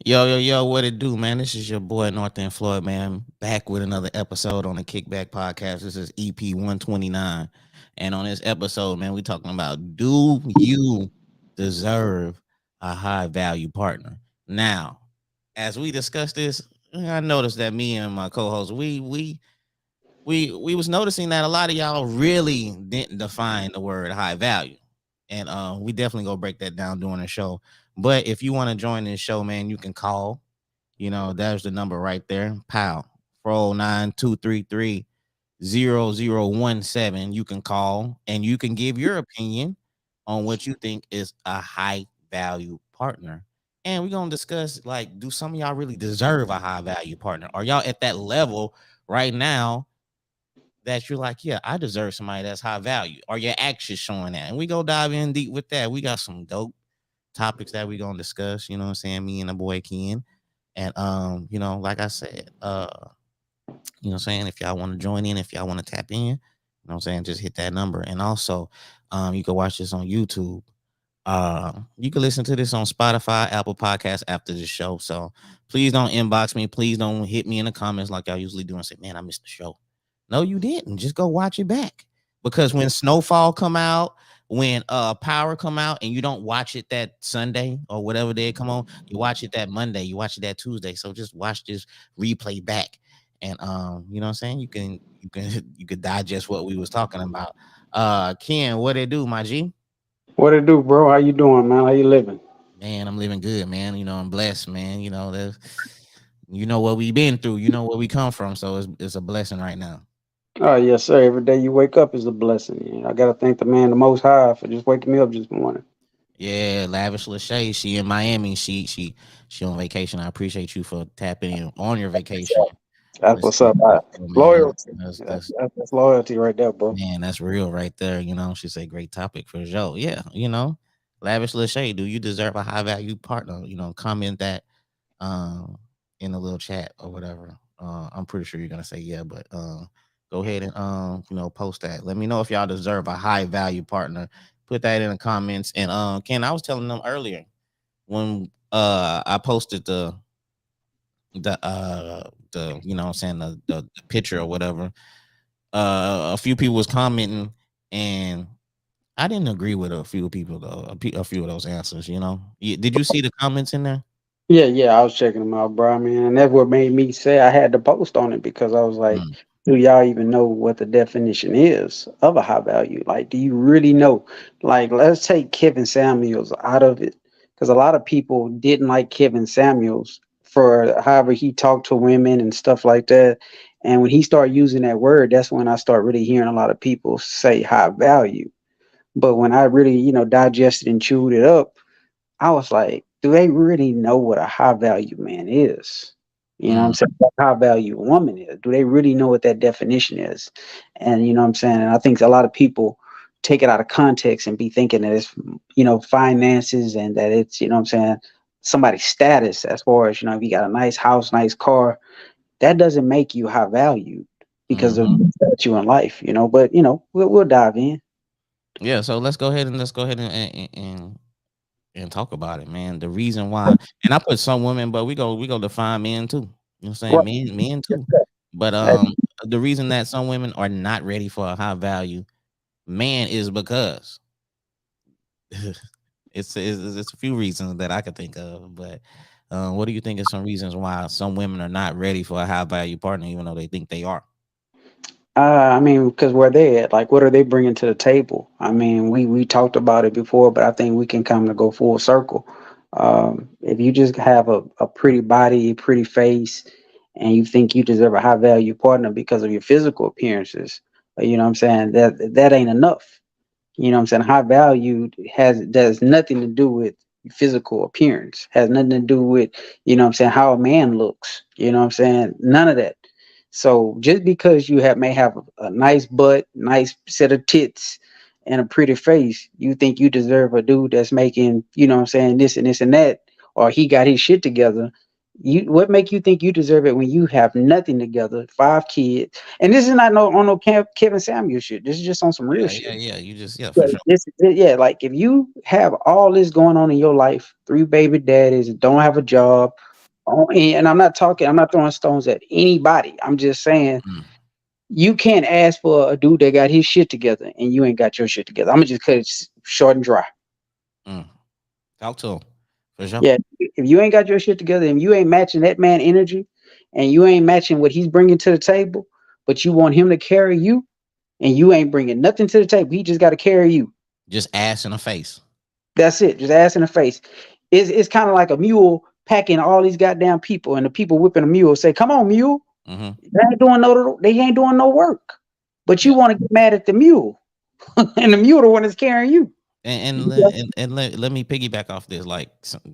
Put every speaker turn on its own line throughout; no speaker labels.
Yo, what it do, man? This is your boy North End Floyd, man. Back with another episode on the Kickback podcast. This is EP 129. And on this episode, man, we talking about, do you deserve a high value partner? Now, as we discuss this, I noticed that me and my co-host, we was noticing that a lot of y'all really didn't define the word high value. And we definitely go break that down during the show. But if you want to join this show, man, you can call. There's the number right there. Pow. 409-233-0017. You can call and you can give your opinion on what you think is a high value partner. And we're gonna discuss, like, do some of y'all really deserve a high value partner? Are y'all at that level right now that you're like, yeah, I deserve somebody that's high value? Are your actions showing that? And we go dive in deep with that. We got some dope topics that we're gonna discuss, you know what I'm saying? Me and the boy Ken. And like I said, what I'm saying, if y'all want to join in, if y'all want to tap in, what I'm saying, just hit that number. And also, you can watch this on YouTube. You can listen to this on Spotify, Apple Podcasts after the show. So please don't inbox me. Please don't hit me in the comments like y'all usually do and say, man, I missed the show. No, you didn't. Just go watch it back. Because when Snowfall come out, when Power come out, and you don't watch it that Sunday or whatever day it come on, you watch it that Monday, you watch it that Tuesday. So just watch this replay back. And you know what I'm saying? You can digest what we was talking about. Ken, what it do, my G?
What it do, bro? How you doing, man? How you living?
Man, I'm living good, man. I'm blessed, man. You know what we've been through. You know where we come from, so it's a blessing right now.
Oh, yes, sir. Every day you wake up is a blessing. I gotta thank the man, the Most High, for just waking me up this morning.
Yeah, Lavish Lachey, she in Miami. She on vacation. I appreciate you for tapping in on your vacation.
That's
Listen
what's
to
up.
the show, man.
Loyalty. That's loyalty right there, bro.
Man, that's real right there. She said great topic for Joe. Yeah, Lavish Lachey, do you deserve a high value partner? Comment that um in the little chat or whatever. I'm pretty sure you're gonna say yeah, but go ahead and post that. Let me know if y'all deserve a high value partner. Put that in the comments. And Ken, I was telling them earlier when I posted the what I'm saying, the picture or whatever. A few people was commenting, and I didn't agree with a few people though. A few of those answers. Did you see the comments in there?
Yeah, I was checking them out, bro. I mean, and that's what made me say I had to post on it because I was like,
Mm.
do y'all even know what the definition is of a high value? Like, do you really know? Like, let's take Kevin Samuels out of it because a lot of people didn't like Kevin Samuels for however he talked to women and stuff like that. And when he started using that word, that's when I start really hearing a lot of people say high value. But when I really, digested and chewed it up, I was like, do they really know what a high value man is? You know what I'm
Mm.
saying? What a high value woman is. Do they really know what that definition is? And you know what I'm saying? And I think a lot of people take it out of context and be thinking that it's, finances and that it's, you know what I'm saying, somebody's status as far as, if you got a nice house, nice car, that doesn't make you high value because of
Hmm.
the statue in life, but we'll dive in.
Yeah, so let's go ahead and talk about it, man. The reason why, and I put some women, but we go define men too. You know what I'm saying?
Right.
Men too. But the reason that some women are not ready for a high value man is because it's a few reasons that I could think of. But what do you think is some reasons why some women are not ready for a high value partner, even though they think they are?
I mean, because where they at, like, what are they bringing to the table? I mean, we talked about it before, but I think we can come to go full circle. If you just have a pretty body, pretty face, and you think you deserve a high value partner because of your physical appearances, you know what I'm saying? That ain't enough. You know what I'm saying? High value does nothing to do with physical appearance. Has nothing to do with, what I'm saying, how a man looks. You know what I'm saying? None of that. So just because you may have a nice butt, nice set of tits, and a pretty face, you think you deserve a dude that's making, what I'm saying, this and this and that, or he got his shit together. What make you think you deserve it when you have nothing together, 5 kids, and this is not on no Kevin Samuel shit. This is just on some real shit.
Yeah. You just, yeah,
Yeah,
for sure.
yeah, like if you have all this going on in your life, 3 baby daddies, don't have a job, And I'm not throwing stones at anybody. I'm just saying
Mm,
you can't ask for a dude that got his shit together and you ain't got your shit together. I'm gonna just cut it short and dry.
mm. Talk to him for sure.
Yeah, if you ain't got your shit together and you ain't matching that man energy and you ain't matching what he's bringing to the table, but you want him to carry you and you ain't bringing nothing to the table, he just got to carry you.
Just ass in the face.
That's it. Just ass in the face. It's kind of like a mule packing all these goddamn people, and the people whipping a mule say, "Come on, mule!
Hmm.
They ain't doing no work." But
Yeah.
you want to get mad at the mule, and the mule the one that's carrying you.
Let me piggyback off this. Like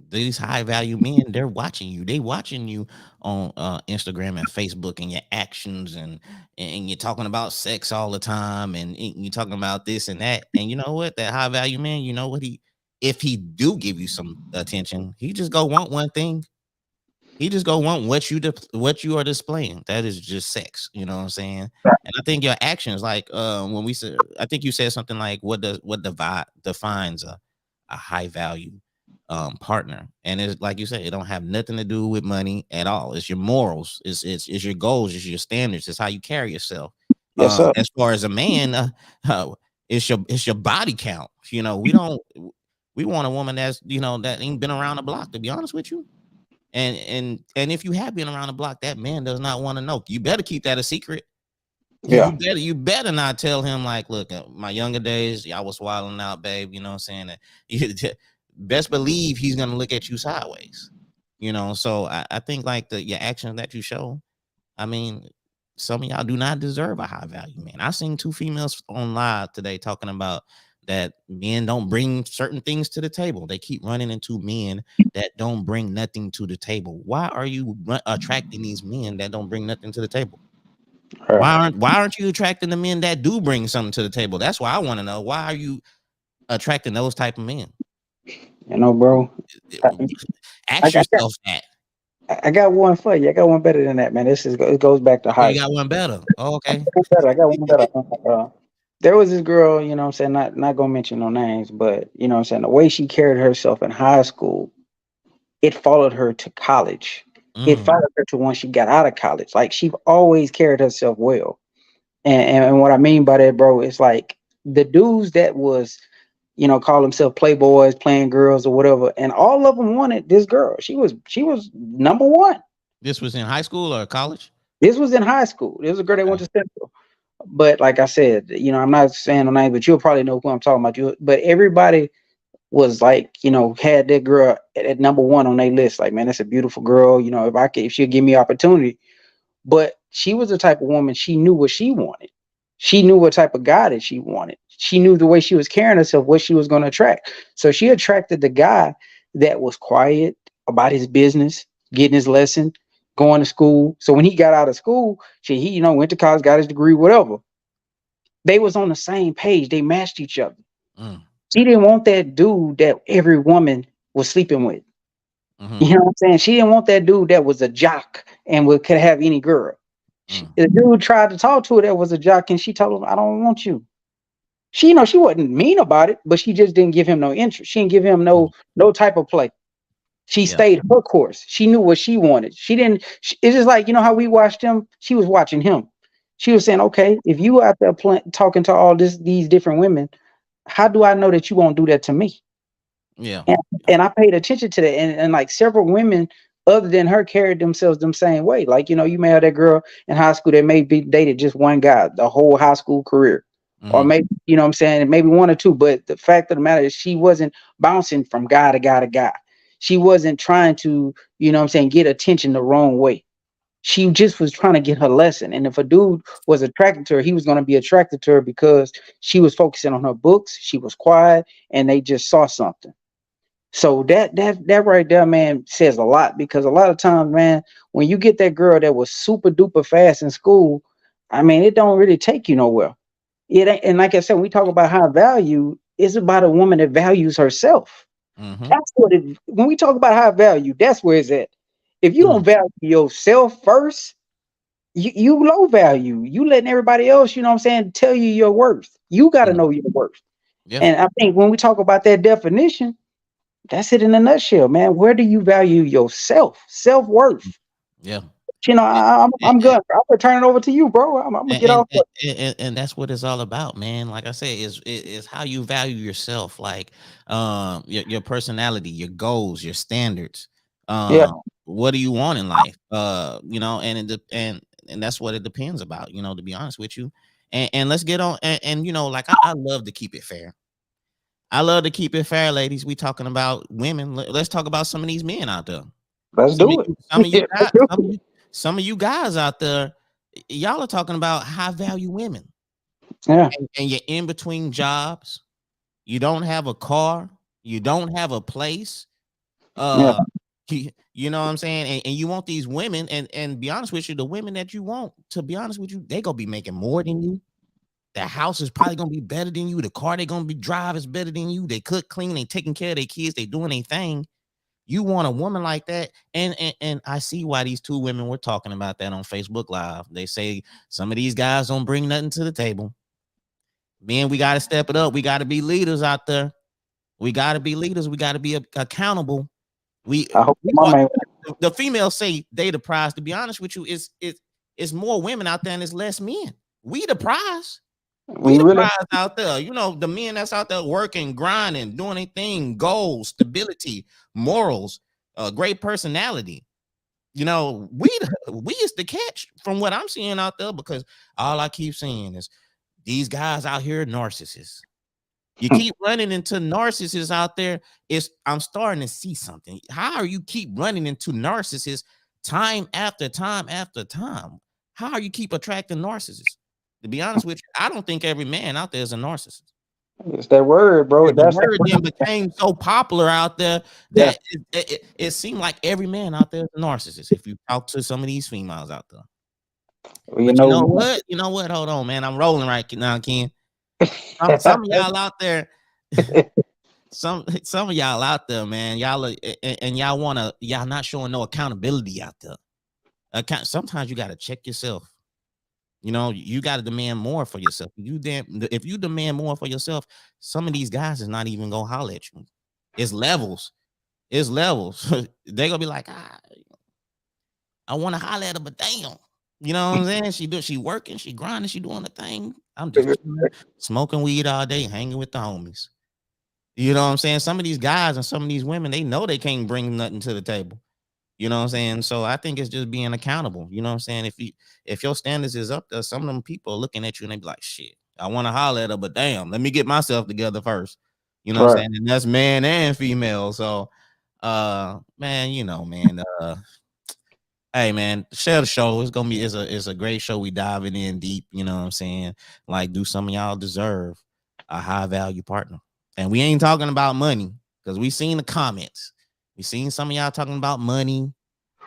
these high value men, they're watching you. They watching you on Instagram and Facebook and your actions and you're talking about sex all the time and you're talking about this and that. And you know what? That high value man, you know what he if he do give you some attention, he just go want one thing. He just go want what you are displaying. That is just sex. You know what I'm saying? And I think your actions, like when we said, I think you said something like, defines a high value partner? And it's like you said, it don't have nothing to do with money at all. It's your morals. It's your goals. It's your standards. It's how you carry yourself.
Yes, sir.
As far as a man, it's your body count. You know, we want a woman that's that ain't been around the block. To be honest with you. And if you have been around the block, that man does not want to know. You better keep that a secret.
Yeah.
You better not tell him like, look, my younger days, I was wilding out, babe. You know what I'm saying? Best believe he's gonna look at you sideways. So I think like your actions that you show. I mean, some of y'all do not deserve a high value man. I seen two females on live today talking about that men don't bring certain things to the table. They keep running into men that don't bring nothing to the table. Why are you attracting these men that don't bring nothing to the table?
Yeah.
Why aren't you attracting the men that do bring something to the table? That's why I want to know. Why are you attracting those type of men?
Bro. I, I
Ask
got
yourself that.
I got one for you. I got one better than that, man. It goes back to
Okay,
high
you got
school.
one better. Oh, okay.
I got one better. There was this girl, what I'm saying, not gonna mention no names, but what I'm saying, the way she carried herself in high school, it followed her to college. It
Mm,
followed her to when she got out of college. Like she always carried herself well. And what I mean by that, bro, is like the dudes that was, call themselves playboys, playing girls or whatever, and all of them wanted this girl. She was number one.
this was in high school or college?
This was in high school. This was a girl that went
Okay.
to Central. But like I said, I'm not saying no name, but you'll probably know who I'm talking about. But everybody was like, had that girl at number one on their list. Like, man, that's a beautiful girl. If she'll give me opportunity. But she was the type of woman, she knew what she wanted. She knew what type of guy that she wanted. She knew the way she was carrying herself, what she was going to attract. So she attracted the guy that was quiet about his business, getting his lesson, going to school. So when he got out of school, he, went to college, got his degree, whatever. They was on the same page. They matched each other.
Mm,
She didn't want that dude that every woman was sleeping with.
mm-hmm,
You know what I'm saying? She didn't want that dude that was a jock and could have any girl.
mm,
The dude tried to talk to her that was a jock, and she told him, "I don't want you." She, she wasn't mean about it, but she just didn't give him no interest. She didn't give him
mm.
no type of play. She
Yeah.
stayed her course. She knew what she wanted. She didn't. It's just like how we watched him. She was watching him. She was saying, "Okay, if you out there talking to all these different women, how do I know that you won't do that to me?"
Yeah.
And, and I paid attention to that. And like several women other than her carried themselves the same way. Like, you may have that girl in high school that may be dated just one guy the whole high school career. Or
Mm-hmm.
maybe, what I'm saying, maybe one or two. But the fact of the matter is she wasn't bouncing from guy to guy to guy. She wasn't trying to, what I'm saying, get attention the wrong way. She just was trying to get her lesson. And if a dude was attracted to her, he was going to be attracted to her because she was focusing on her books. She was quiet and they just saw something. So that right there, man, says a lot because a lot of times, man, when you get that girl that was super duper fast in school, I mean, it don't really take you nowhere. It ain't, and like I said, when we talk about high value, it's about a woman that values herself.
Mm-hmm.
That's what it. When we talk about high value, that's where it's at. If you
Mm,
don't value yourself first, you low value. You letting everybody else, what I'm saying, tell you your worth. You got to
mm.
know your worth.
Yeah.
And I think when we talk about that definition, That's it in a nutshell, man. Where do you value yourself, self worth?
Yeah.
I'm good. I'm gonna turn it over to you, bro. I'm gonna
and
get
and,
off.
and, and that's what it's all about, man. Like I said, is how you value yourself, like your personality, your goals, your standards.
Yeah,
What do you want in life? And that's what it depends about, to be honest with you. And let's get on, like I love to keep it fair. I love to keep it fair, ladies. We talking about women. Let's talk about some of these men out there.
let's
Some of
do it.
you, some of you
Yeah,
guys,
let's do
some of you, some of you guys out there, y'all are talking about high value women,
it. Yeah,
and you're in between jobs. You don't have a car. You don't have a place.
yeah.
Uh, you know what I'm saying? And you want these women, and be honest with you, the women that you want, to be honest with you, they gonna be making more than you. The house is probably gonna be better than you. The car they gonna be drive is better than you. They cook, clean, they taking care of their kids, they doing their thing. You want a woman like that, and I see why these two women were talking about that on Facebook Live. They say some of these guys don't bring nothing to the table. Man, we got to step it up. We got to be leaders out there. We got to be leaders. We got to be accountable. We
I hope
we
my
are,
man.
the females say they the prize. To be honest with you, it's more women out there and it's less men. We the prize. We
We
the
really,
prize out there. The men that's out there working, grinding, doing anything, goals, stability, morals, great personality. We is the catch from what I'm seeing out there, because all I keep seeing is these guys out here narcissists. You keep running into narcissists out there. I'm starting to see something. How are you keep running into narcissists time after time after time? How are you keep attracting narcissists? To be honest with you, I don't think every man out there is a narcissist.
it's that word, bro.
The
That's that
word then
word.
became so popular out there
Yeah,
that it seemed like every man out there is a narcissist. If you talk to some of these females out there,
well, you
but you
know,
know what? You know what? Hold on, man. I'm rolling right now, Ken. Some of y'all out there, some of y'all out there, man. Y'all and y'all not showing no accountability out there. Sometimes you got to check yourself. You got to demand more for yourself. If you demand more for yourself, some of these guys is not even gonna holler at you. It's levels. It's levels. They gonna be like, I want to holler at her, but damn. You know what I'm saying? She working, she grinding, she doing the thing. I'm just chilling, smoking weed all day, hanging with the homies. You know what I'm saying? Some of these guys and some of these women, they know they can't bring nothing to the table. You know what I'm saying? So I think it's just being accountable. You know what I'm saying? If your standards is up there, some of them people are looking at you and they be like, shit, I want to holler at her, but damn, let me get myself together first. You know what I'm
right.
saying? And that's man and female. So man, man, hey man, share the show. It's gonna be it's a great show. We diving in deep, you know what I'm saying? Like, do some of y'all deserve a high value partner? And we ain't talking about money, because we seen the comments. We seen some of y'all talking about money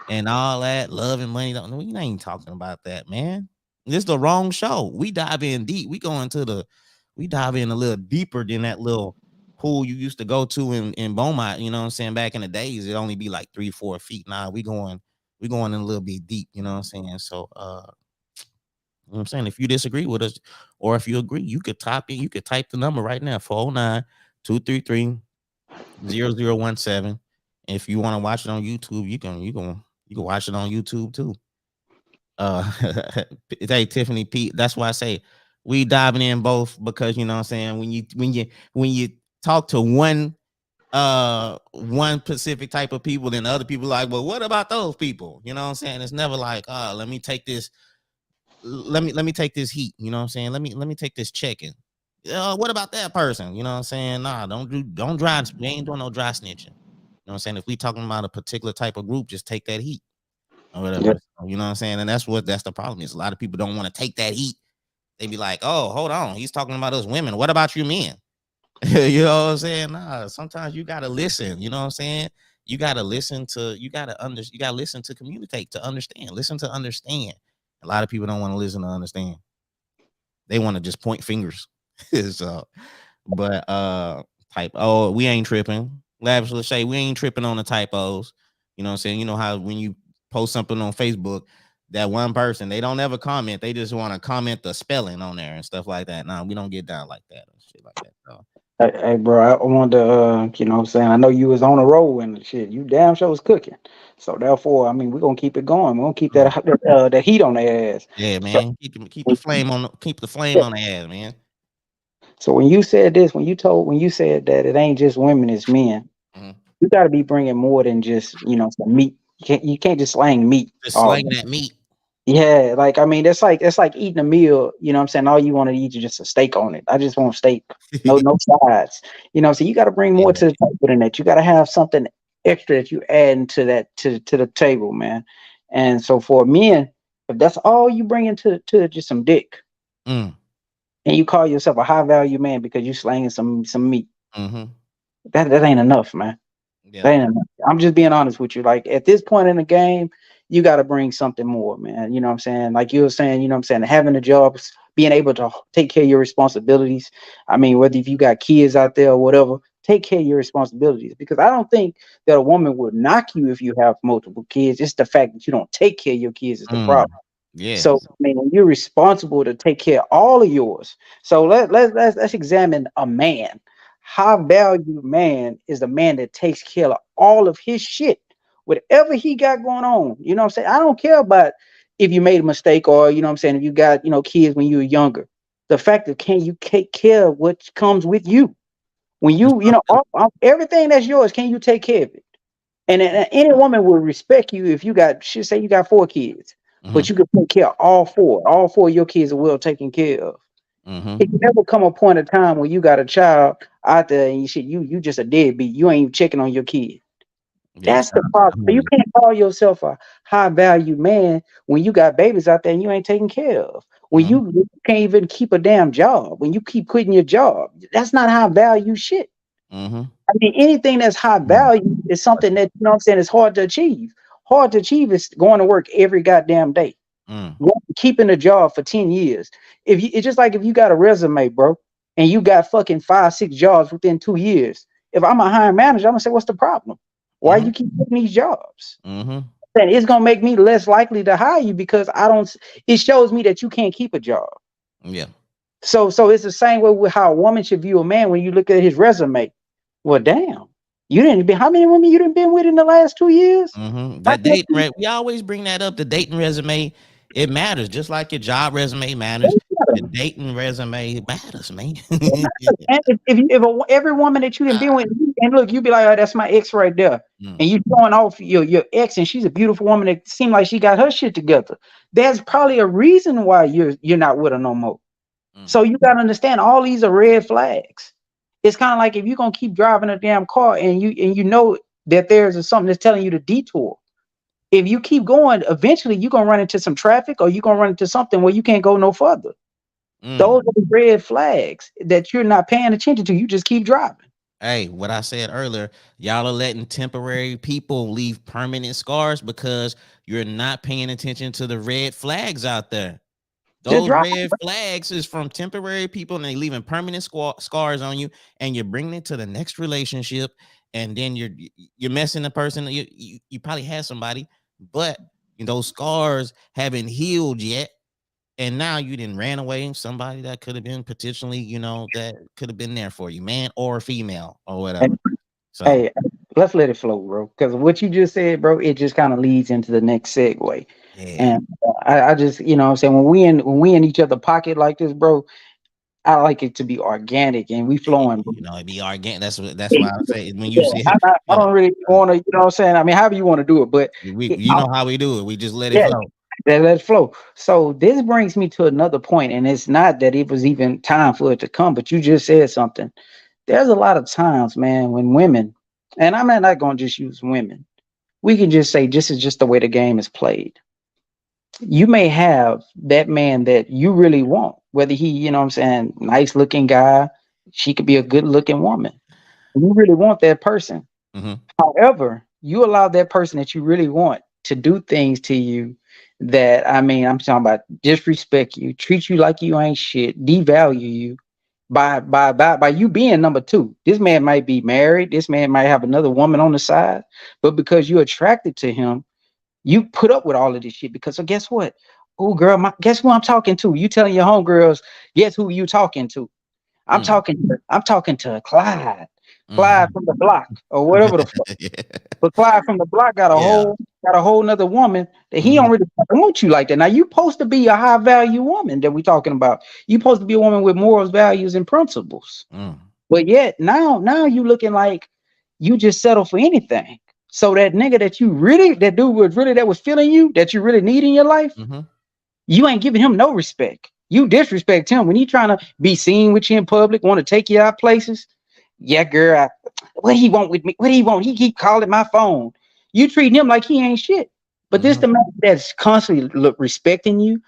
and all that, love and money. We ain't talking about that, man. This is the wrong show. We dive in deep. We dive in a little deeper than that little pool you used to go to in Beaumont. You know what I'm saying? Back in the days, it only be like 3-4 feet. Nah, we going in a little bit deep. You know what I'm saying? So, you know what I'm saying? If you disagree with us, or if you agree, you could type the number right now, 409-233-0017. If you want to watch it on YouTube, you can watch it on YouTube too. Uh hey, Tiffany Pete, that's why I say we diving in both, because you know what I'm saying, when you talk to one specific type of people, then other people like, well, what about those people? You know what I'm saying? It's never like, let me take this heat. You know what I'm saying? Let me take this checking. What about that person? You know what I'm saying? Nah, don't dry. We ain't doing no dry snitching. You know what I'm saying? If we talking about a particular type of group, just take that heat or
Yeah,
whatever. So, you know what I'm saying? And that's the problem, is a lot of people don't want to take that heat. They be like, oh, hold on, he's talking about us women. What about you men? You know what I'm saying? Nah, sometimes you gotta listen. You know what I'm saying? You gotta listen to communicate, to understand. Listen to understand. A lot of people don't want to listen to understand. They want to just point fingers. So, but type, oh, we ain't tripping. Lavish say we ain't tripping on the typos. You know what I'm saying? You know how when you post something on Facebook, that one person, they don't ever comment. They just want to comment the spelling on there and stuff like that. Nah, we don't get down like that and shit like that. So,
Hey, bro, I wanted to, you know what I'm saying? I know you was on a roll and shit. You damn sure was cooking. So therefore, I mean, we're gonna keep it going. We're gonna keep
Mm.
that heat on their ass.
Yeah,
So,
man. Keep the flame
yeah.
on the ass, man.
So when you said this, when you said that it ain't just women, it's men.
Mhm.
You got to be bringing more than just some meat. You can't just slang meat
Just
all
slang
day.
that meat.
Yeah, like I mean, that's like eating a meal. You know what I'm saying? All you want to eat is just a steak on it. I just want steak, no sides. So you got to bring more
Yeah.
to the table than that. You got to have something extra that you add into that to the table, man. And so for men, if that's all you bring into just some dick,
Mm.
and you call yourself a high value man because you slanging some meat,
Mm-hmm.
that ain't enough, man.
Yeah.
Damn, I'm just being honest with you. Like at this point in the game, you got to bring something more, man. You know what I'm saying? Like you were saying, you know what I'm saying? Having a job, being able to take care of your responsibilities. I mean, whether if you got kids out there or whatever, take care of your responsibilities. Because I don't think that a woman would knock you if you have multiple kids. It's the fact that you don't take care of your kids is the
Mm.
problem.
Yeah.
So I mean, you're responsible to take care of all of yours. So let's examine a man. High value man is the man that takes care of all of his shit, whatever he got going on. You know what I'm saying? I don't care about if you made a mistake or you know what I'm saying if you got kids when you were younger. The fact that can you take care of what comes with you when everything that's yours? Can you take care of it? And any woman will respect you if you got, she say you got 4 kids, but
Mm-hmm.
you can take care of all four. All four of your kids are well taken care of. It
Mm-hmm.
can never come a point of time where you got a child out there and you just a deadbeat. You ain't even checking on your kid.
Yeah.
That's the problem.
I'm
So
with
you
you.
can't call yourself a high value man when you got babies out there and you ain't taken care of. When
Mm-hmm.
you can't even keep a damn job. When you keep quitting your job, that's not high value shit.
Mm-hmm.
I mean, anything that's high value is something that, you know what I'm saying, is hard to achieve. Hard to achieve is going to work every goddamn day,
Mm.
keeping a job for 10 years. It's just like if you got a resume, bro, and you got fucking 5, 6 jobs within 2 years. If I'm a hiring manager, I'm gonna say, what's the problem? Why
Mm-hmm.
you keep getting these jobs?
Mm-hmm.
And it's gonna make me less likely to hire you because I don't. It shows me that you can't keep a job.
Yeah.
So it's the same way with how a woman should view a man when you look at his resume. Well, damn, you didn't be how many women you didn't been with in the last 2 years?
Mm-hmm.
I
That
can't
dating we always bring that up. The dating resume, it matters. Just like your job resume matters. Your
see
dating resume matters, man.
and if every woman that you didn't been with, and look, you be like, oh, that's my ex right there,
Mm,
and you showing off your ex, and she's a beautiful woman that seemed like she got her shit together. There's probably a reason why you're not with her no more.
mm,
So you gotta understand all these are red flags. It's kind of like if you're gonna keep driving a damn car and you know that there's something that's telling you to detour. If you keep going, eventually you're gonna run into some traffic or you're gonna run into something where you can't go no further.
mm.
Those are the red flags that you're not paying attention to. You just keep driving.
Hey, what I said earlier, y'all are letting temporary people leave permanent scars because you're not paying attention to the red flags out there.
Just
Those
drive.
red flags is from temporary people and they leaving permanent scars on you, and you're bringing it to the next relationship, and then you're messing the person. You probably had somebody, but those scars haven't healed yet, and now you didn't ran away somebody that could have been potentially, that could have been there for you, man or female or whatever. So
Hey, let's let it flow, bro. Because what you just said, bro, it just kind of leads into the next segue.
yeah,
And I just, you know what I'm saying, when we in each other pocket like this, bro, I like it to be organic and we flowing, bro.
it'd be organic. That's why I say when you
Yeah,
see
I don't really want to, you know what I'm saying? I mean, however you want to do it, but
we
it,
you know how we do it. We just let it
yeah,
flow.
let it flow. So this brings me to another point, and it's not that it was even time for it to come, but you just said something. There's a lot of times, man, when women, and I'm not going to just use women, we can just say this is just the way the game is played. You may have that man that you really want, whether he, you know what I'm saying, nice looking guy, she could be a good looking woman. You really want that person.
Hmm.
However, you allow that person that you really want to do things to you that, I mean, I'm talking about disrespect you, treat you like you ain't shit, devalue you by you being number two. This man might be married, this man might have another woman on the side, but because you're attracted to him, you put up with all of this shit because so guess what? Oh girl, guess who I'm talking to? You telling your homegirls, guess who you talking to?
Mm.
I'm talking to Clyde. Clyde
Mhm.
from the block or whatever the fuck.
Yeah.
But Clyde from the block
Yeah.
got a whole nother woman that he
Mhm.
don't really want you like that. Now you supposed to be a high value woman that we talking about. You supposed to be a woman with morals, values, and principles.
Mm.
But yet now you looking like you just settle for anything. So that nigga that dude was really that was feeling you, that you really need in your life,
Mhm.
you ain't giving him no respect. You disrespect him when he trying to be seen with you in public, want to take you out places. Yeah, girl, what he want with me? What he want? He keep calling my phone. You treating him like he ain't shit. But this
Mhm.
the man that's constantly look respecting you,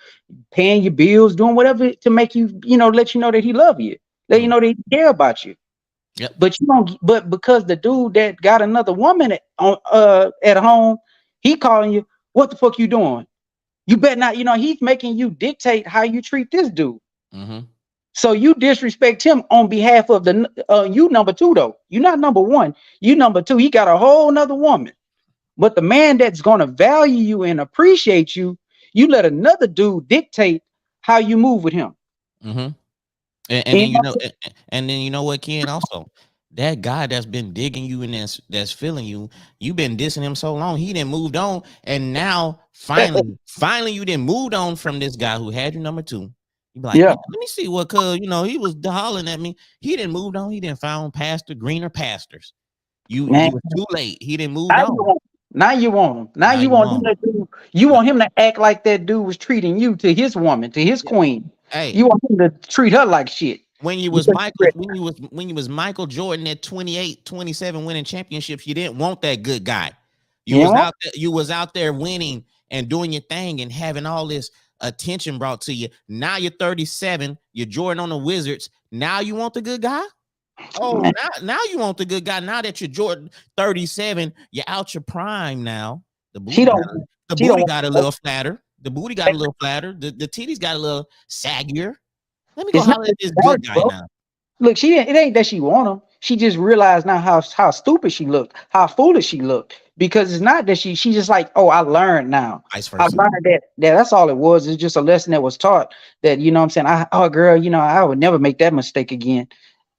paying your bills, doing whatever to make you, let you know that he love you, let you
Mm.
know that he care about you.
Yep.
But you don't. But because the dude that got another woman at home, he calling you. What the fuck you doing? You better not. He's making you dictate how you treat this dude.
Mhm.
So you disrespect him on behalf of you number two though. You're not number one. You number two. He got a whole nother woman. But the man that's gonna value you and appreciate you, you let another dude dictate how you move with him.
Mhm. And
And
then and then you know what, Ken? Also, that guy that's been digging you and that's feeling you, you been dissing him so long, he didn't moved on, and now finally, you didn't moved on from this guy who had you number two. You be like,
yeah,
man, let me see what, cause he was hollering at me. He didn't moved on. He didn't found greener pastors.
man.
You was too late. He didn't moved
Now you
on.
want now you want him. Now
Now
you
you
want him
want him.
to do you want him to act like that dude was treating you to his woman, to his
Yeah.
queen.
Hey,
You want him to treat her like shit. Because
When you was Michael Jordan at 28, 27 winning championships, you didn't want that good guy.
you know,
You was out there winning and doing your thing and having all this attention brought to you. Now you're 37, you're Jordan on the Wizards. Now you want the good guy? Oh,
man,
now you want the good guy. Now that you're Jordan 37, you're out your prime now. The
she
booty got
don't
a, the
she don't
booty
want
got a
no,
little flatter. The booty got a little flatter. The titties got a little saggier. Let me go
it's not
holler
that
at this
she wants
good
it,
guy
bro.
now.
Look, it ain't that she want him. She just realized now how stupid she looked, how foolish she looked. Because it's not that she just like, oh, I learned now.
Vice
I
versa.
learned that's all it was. It's just a lesson that was taught that, what I'm saying? Oh girl, I would never make that mistake again.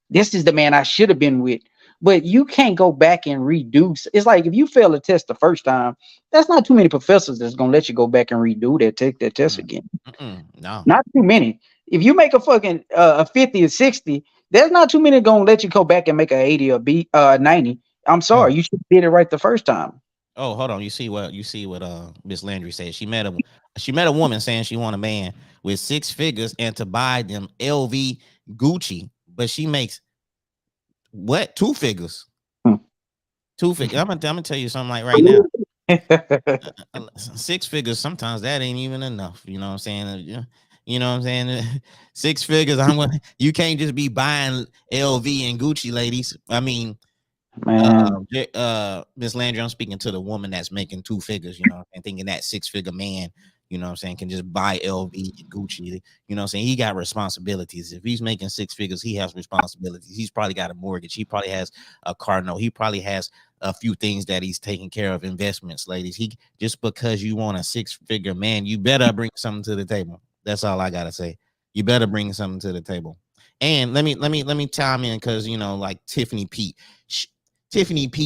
This is the man I should have been with. But you can't go back and redo. It's like if you fail a test the first time, that's not too many professors that's gonna let you go back and redo take that test
Mm.
again.
Mm-mm, no.
Not too many. If you make a fucking a 50 or 60, there's not too many gonna let you go back and make a 80 or 90. I'm
Oh,
sorry, you should have did it right the first time.
oh, hold on. You see what Miss Landry said. She met a woman saying she want a man with six figures and to buy them LV Gucci, but she makes what two figures?
Hmm.
Two figures. I'm gonna tell you something like right now. Six figures sometimes that ain't even enough. You know what I'm saying? You know what I'm saying? Six figures. You can't just be buying LV and Gucci, ladies. I mean,
Man,
Miss Landry, I'm speaking to the woman that's making two figures, and thinking that six-figure man, what I'm saying, can just buy LV and Gucci. You know what I'm saying? He got responsibilities. If he's making six figures, he has responsibilities. He's probably got a mortgage. He probably has a car note. He probably has a few things that he's taking care of, investments, ladies. He just because you want a six-figure man, you better bring something to the table. That's all I gotta say. You better bring something to the table. And let me chime in because like Tiffany Pete,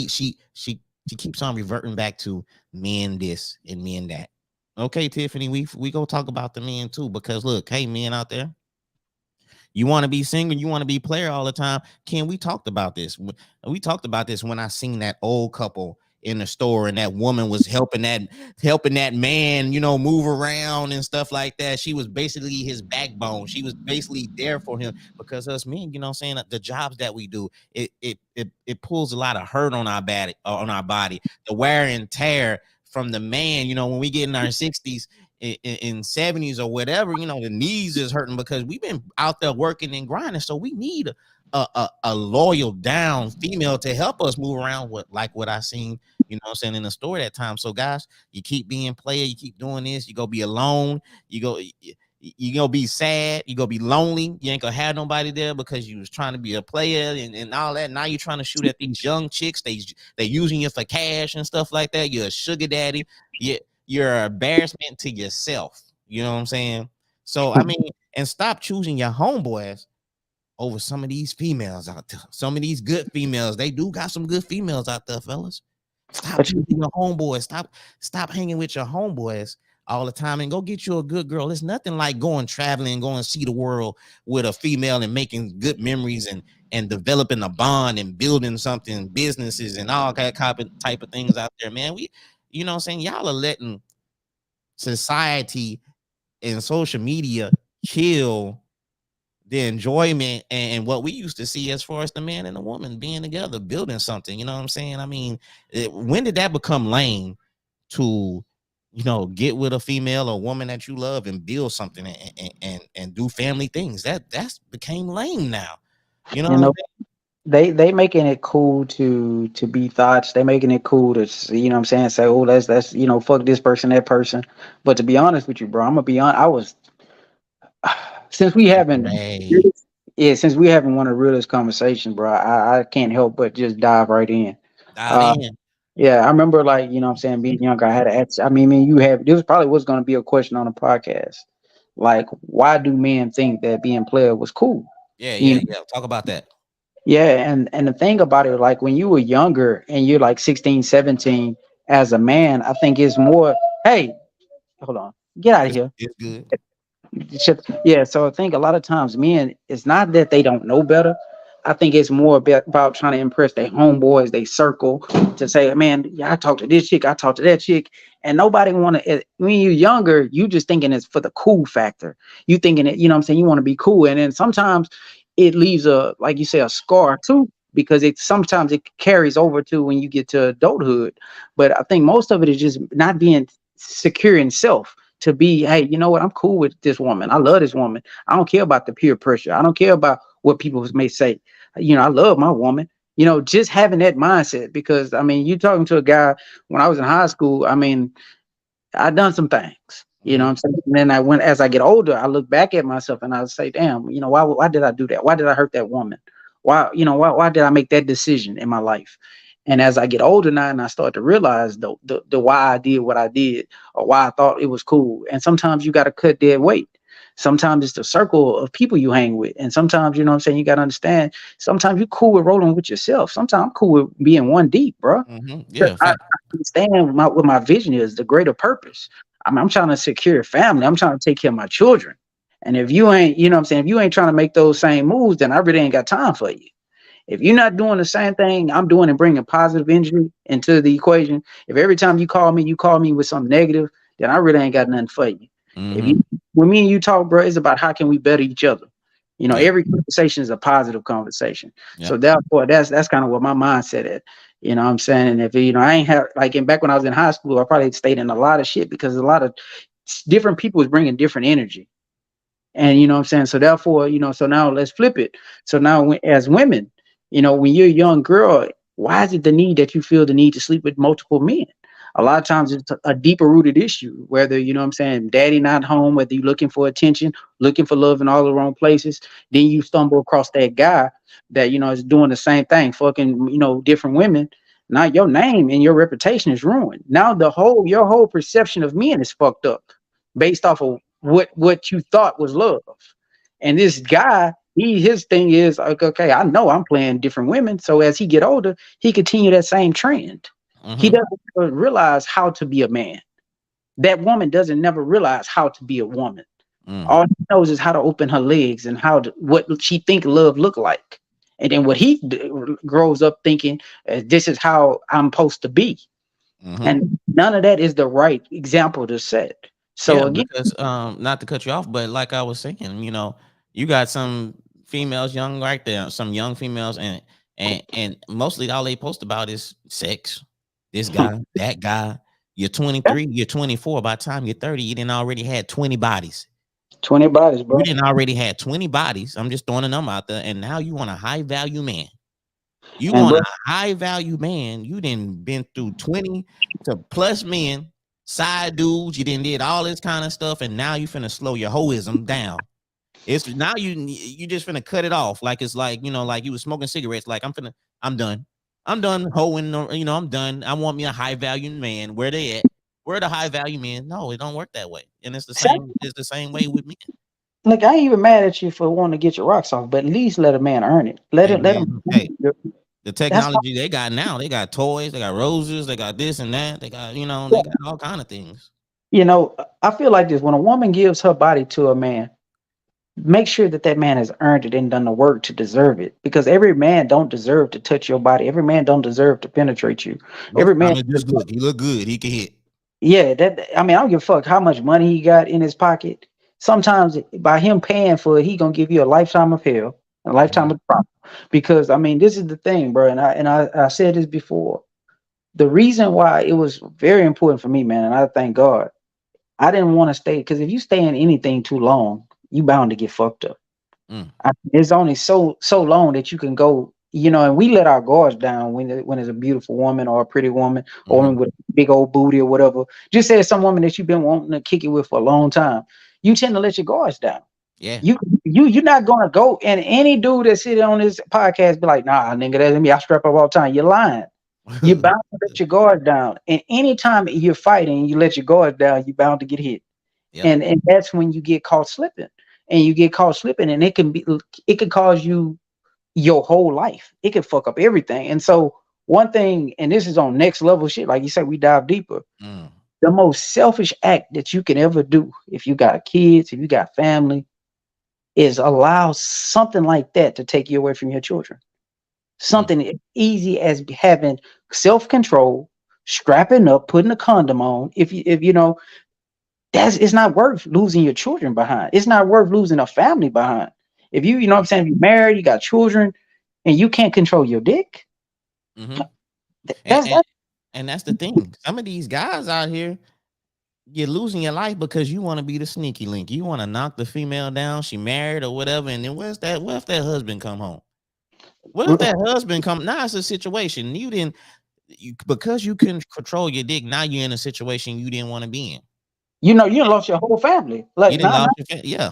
she keeps on reverting back to men this and men that. Okay, Tiffany, we go talk about the men too because look, hey, men out there, you want to be single, you want to be player all the time. Ken, we talked about this. We talked about this when I seen that old couple in the store and that woman was helping that man, move around and stuff like that. She was basically his backbone. She was basically there for him because us men, what I'm saying, the jobs that we do, it pulls a lot of hurt on our body, the wear and tear from the man, when we get in our 60s in 70s or whatever, the knees is hurting because we've been out there working and grinding. So we need a loyal down female to help us move around with like what I seen, what I'm saying, in the store that time. So guys, you keep being player, you keep doing this, you go be alone, you gonna be sad, you gonna be lonely, you ain't gonna have nobody there because you was trying to be a player and all that. Now you're trying to shoot at these young chicks, they using you for cash and stuff like that. You're a sugar daddy. You're an embarrassment to yourself. You know what I'm saying? So I mean, and stop choosing your homeboys over some of these females out there. Some of these good females, they do got some good females out there, fellas. Stop
But
choosing your homeboys. Stop hanging with your homeboys all the time and go get you a good girl. It's nothing like going traveling, going to see the world with a female and making good memories and developing a bond and building something, businesses and all that type of things out there, man. You know what I'm saying? Y'all are letting society and social media kill the enjoyment and what we used to see as far as the man and the woman being together, building something. You know what I'm saying? I mean, when did that become lame to, get with a female or woman that you love and build something and do family things? That's became lame now. You know
you
what I'm
know, they making it cool to be thoughts. They making it cool to you know what I'm saying, say, oh, let's fuck this person, that person. But to be honest with you, bro, I'm gonna be honest. I was since we
saying?
haven't
Ray,
since we haven't one of the realest conversations, bro. I can't help but just dive right in.
dive
Uh,
in.
yeah, I remember, like, you know what I'm saying, being younger, I had to ask. I mean, you have this probably was going to be a question on the podcast. Like, why do men think that being player was cool?
Yeah,
You
yeah,
know,
yeah. Talk about that.
yeah, and the thing about it, like when you were younger and you're like 16, 17, as a man, I think it's more, hey, hold on, get out of here.
It's good.
Yeah, so I think a lot of times men, it's not that they don't know better. I think it's more about trying to impress their homeboys, they circle, to say, man, yeah, I talked to this chick, I talked to that chick, and nobody want to. When you're younger, you just thinking it's for the cool factor. You thinking it, you know what I'm saying? You want to be cool, and then sometimes it leaves a, like you say, a scar too, because it sometimes it carries over to when you get to adulthood. But I think most of it is just not being secure in self, to be, hey, you know what? I'm cool with this woman. I love this woman. I don't care about the peer pressure. I don't care about what people may say. I love my woman. Just having that mindset, because I mean, you talking to a guy when I was in high school. I mean, I done some things. You know what
Hmm.
I'm saying? And then as I get older, I look back at myself and I say, damn, why did I do that? Why did I hurt that woman? Why did I make that decision in my life? And as I get older now and I start to realize the why I did what I did, or why I thought it was cool. And sometimes you got to cut dead weight. Sometimes it's the circle of people you hang with. And sometimes, you know what I'm saying, you got to understand, sometimes you cool with rolling with yourself. Sometimes I'm cool with being one deep, bro.
Hmm. Yeah,
I
fact.
understand what my vision is, the greater purpose. I'm trying to secure a family. I'm trying to take care of my children. And if you ain't, you know what I'm saying, if you ain't trying to make those same moves, then I really ain't got time for you. If you're not doing the same thing I'm doing and bringing positive energy into the equation, if every time you call me with something negative, then I really ain't got nothing for you. If
Hmm.
you, when me and you talk, bro, it's about how can we better each other.
Yeah,
Every conversation is a positive conversation.
yeah.
So therefore, that's kind of what my mindset is. You know what I'm saying? And if I ain't have, like, back when I was in high school, I probably stayed in a lot of shit because a lot of different people was bringing different energy. And you know what I'm saying? So therefore, so now let's flip it. So now, as women, when you're a young girl, why is it the need that you feel the need to sleep with multiple men? A lot of times it's a deeper rooted issue, whether, you know what I'm saying, daddy not home, whether you're looking for attention, looking for love in all the wrong places, then you stumble across that guy that, is doing the same thing, fucking, different women. Now your name and your reputation is ruined. Now your whole perception of men is fucked up based off of what you thought was love. And this guy, his thing is like, okay, I know I'm playing different women, so as he get older, he continue that same trend. He
Hmm.
doesn't realize how to be a man. That woman doesn't never realize how to be a woman.
Mm.
All he knows is how to open her legs and what she think love look like. And then what he grows up thinking, this is how I'm supposed to be.
Hmm.
And none of that is the right example to set. So
Yeah,
again,
because not to cut you off, but like I was saying, you got some females young right there, some young females, and mostly all they post about is sex. This guy, that guy. You're 23, you're 24. By the time you're 30, you didn't already had 20 bodies.
20 bodies,
You
bro.
didn't already had 20 bodies. I'm just throwing a number out there, and now you want a high value man. You
And
want
bro,
a high value man. You didn't been through 20 to plus men, side dudes. You didn't did all this kind of stuff, and now you finna slow your hoism down. It's now you just finna cut it off. Like it's like, like you was smoking cigarettes. Like I'm done. I'm done hoeing. I'm done. I want me a high value man. Where they at? Where the high value men? No, it don't work that way. And it's the same way with men.
Look, I ain't even mad at you for wanting to get your rocks off, but at least let a man earn it.
Hey
Let him.
man, hey, the
That's
technology they got now, they got toys, they got roses, they got this and that, they got they
why,
got all kind of things.
I feel like this. When a woman gives her body to a man, make sure that that man has earned it and done the work to deserve it. Because every man don't deserve to touch your body. Every man don't deserve to penetrate you.
Most
Every
of the
man,
time it just look, he look good, he can hit.
yeah. That I mean, I don't give a fuck how much money he got in his pocket. Sometimes by him paying for it, he gonna give you a lifetime of hell, a lifetime
Mhm,
of trauma. Because I mean, this is the thing, bro. I said this before. The reason why it was very important for me, man, and I thank God. I didn't want to stay because if you stay in anything too long, you bound to get fucked up.
mm,
It's only so long that you can go, and we let our guards down when it's a beautiful woman or a pretty woman or a woman
mhm,
with a big old booty or whatever. Just say it's some woman that you've been wanting to kick it with for a long time. You tend to let your guards down.
yeah.
You're not gonna go and any dude that sit on this podcast be like, nah, nigga, that's me. I strap up all the time. You're lying. You're bound to let your guard down. And anytime you're fighting, you let your guard down, you're bound to get hit.
Yep.
And that's when you get caught slipping. And you get caught slipping, and it could cause you your whole life. It could fuck up everything. And so one thing, and this is on next level shit, like you said, we dive deeper.
Mm,
The most selfish act that you can ever do, if you got kids, if you got family, is allow something like that to take you away from your children.
mm,
Something as easy as having self control, strapping up, putting a condom on. If you know that's it's not worth losing your children behind. It's not worth losing a family behind. If you know what I'm saying, if you're married, you got children, and you can't control your dick,
mm-hmm. And,
that's
and and that's the thing. Some of these guys out here, you're losing your life because you want to be the sneaky link. You want to knock the female down. She married or whatever, and then where's that? What if that husband come home? What if that husband come? Now it's a situation you didn't because you couldn't control your dick. Now you're in a situation you didn't want to be in.
you done lost your whole family.
You
Like
didn't
now
lost your yeah.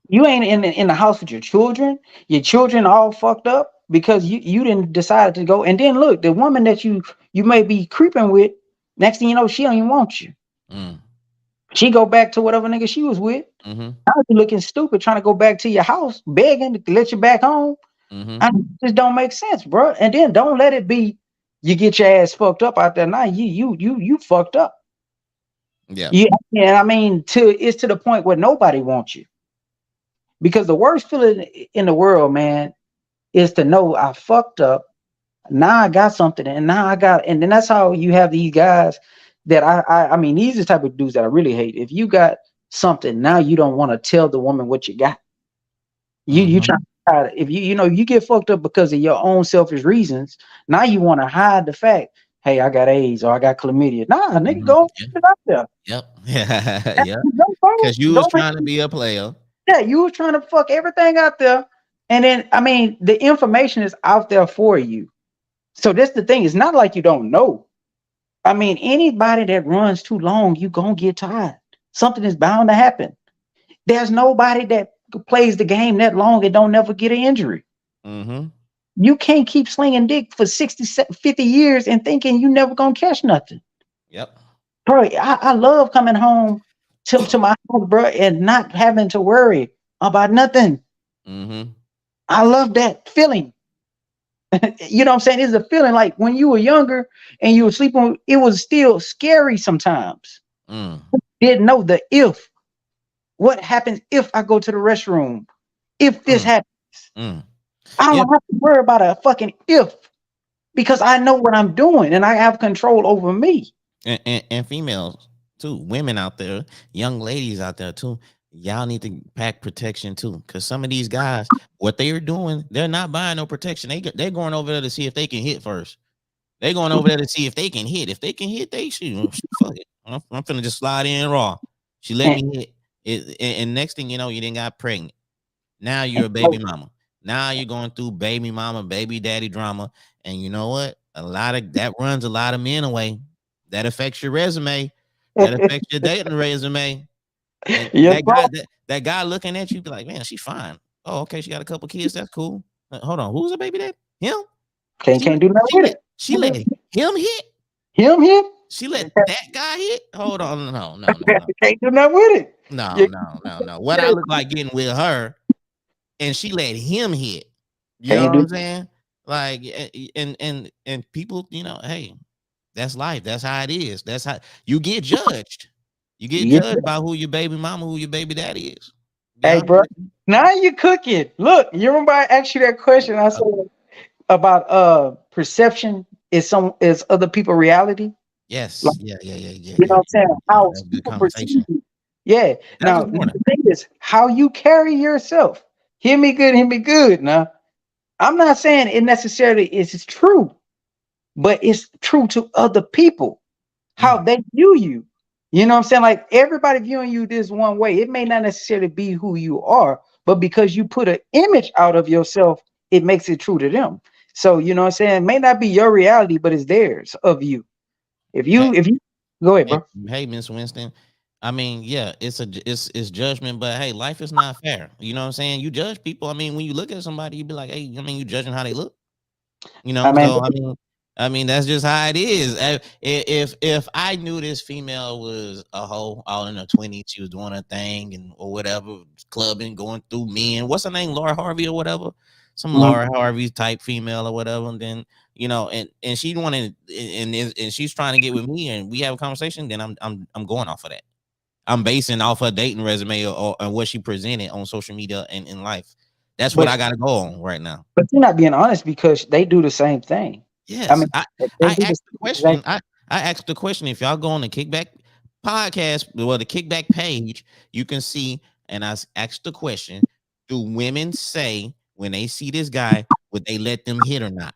you ain't in the house with your children. Your children all fucked up because you didn't decide to go. And then look, the woman that you may be creeping with, next thing you know, she don't even want you.
Mm,
She go back to whatever nigga she was with.
mm-hmm,
Now you looking stupid trying to go back to your house, begging to let you back home.
mm-hmm.
I just don't make sense, bro. And then don't let it be you get your ass fucked up out there. Now you fucked up.
Yeah.
Yeah, and I mean it's to the point where nobody wants you. Because the worst feeling in the world, man, is to know I fucked up. Now I got something, and now I got, and then that's how you have these guys that I mean, these are the type of dudes that I really hate. If you got something, now you don't want to tell the woman what you got. You
Mm-hmm,
try to hide it. If you get fucked up because of your own selfish reasons, now you want to hide the fact, hey, I got AIDS or I got chlamydia. Nah, nigga,
mm-hmm.
go
Yeah.
put it out there.
Yep. Yeah. Yeah.
Go,
Because you was
go,
trying to be a player.
yeah, you was trying to fuck everything out there. And then I mean the information is out there for you. So that's the thing. It's not like you don't know. I mean, anybody that runs too long, you gonna get tired. Something is bound to happen. There's nobody that plays the game that long and don't never get an injury.
Mm-hmm.
You can't keep slinging dick for 60, 50 years and thinking you never gonna catch nothing.
Yep.
Bro, I love coming home to my house, bro, and not having to worry about nothing.
Mm-hmm.
I love that feeling. You know what I'm saying? It's a feeling like when you were younger and you were sleeping, it was still scary sometimes.
Mm,
Didn't know the if. What happens if I go to the restroom? If this
mm,
happens,
mm.
I don't
Yep.
have to worry about a fucking if because I know what I'm doing and I have control over me.
And females too, women out there, young ladies out there too. Y'all need to pack protection too, because some of these guys, what they are doing, they're not buying no protection. They're going over there to see if they can hit first. They going over there to see if they can hit. If they can hit, they shoot. Fuck it. I'm finna just slide in raw. She let
And,
me hit. And next thing you know, you didn't got pregnant. Now
and
you're a baby
so,
mama. Now you're going through baby mama, baby daddy drama. And you know what? A lot of that runs a lot of men away. That affects your resume. That affects your dating resume. And
yes,
that
bro.
guy, that guy looking at you, be like, man, she's fine. Oh, okay, she got a couple kids. That's cool. Hold on, who's the baby dad? Him?
Can't do nothing with it.
She let him hit.
Him hit.
She let that guy hit. Hold on,
Can't do nothing with it. You
no. What I look like getting with her, and she let him hit. You know
can't
what
do.
I'm saying? Like, and people, hey, that's life. That's how it is. That's how you get judged. You get
You
judged by who your baby mama, who your baby daddy is. Be
Hey,
honest
bro.
with you.
Now you cooking. Look, you remember I asked you that question? I said about perception is other people reality. Like,
Yes.
you know what I'm saying?
Yeah.
How
That's good
people perceive
conversation.
you. Yeah.
That's
Now
this
the
morning.
thing is how you carry yourself. Hear me good, hear me good. Now I'm not saying it necessarily is true, but it's true to other people. How
Mm.
they view you. You know what I'm saying? Like everybody viewing you this one way. It may not necessarily be who you are, but because you put an image out of yourself, it makes it true to them. So you know what I'm saying? It may not be your reality, but it's theirs of you. If you go ahead,
Hey,
bro.
hey, Miss Winston. I mean, yeah, it's judgment, but hey, life is not fair. You know what I'm saying? You judge people. I mean, when you look at somebody, you be like, hey, I mean, you judging how they look.
I mean,
So I mean that's just how it is. If I knew this female was a hoe, all in her 20s, she was doing her thing and or whatever, clubbing, going through men. What's her name, Laura Harvey or whatever? Some
mhm.
Laura Harvey type female or whatever. And then and she wanted and she's trying to get with me, and we have a conversation. Then I'm going off of that. I'm basing off her dating resume or what she presented on social media and in life. That's what
but
I got to go on right now.
but you're not being honest because they do the same thing. I
Yes,
mean,
I
they
I
do the
asked the
exact.
question. I asked the question. If y'all go on the Kickback podcast, well, the Kickback page, you can see. And asked the question: do women say when they see this guy, would they let them hit or not?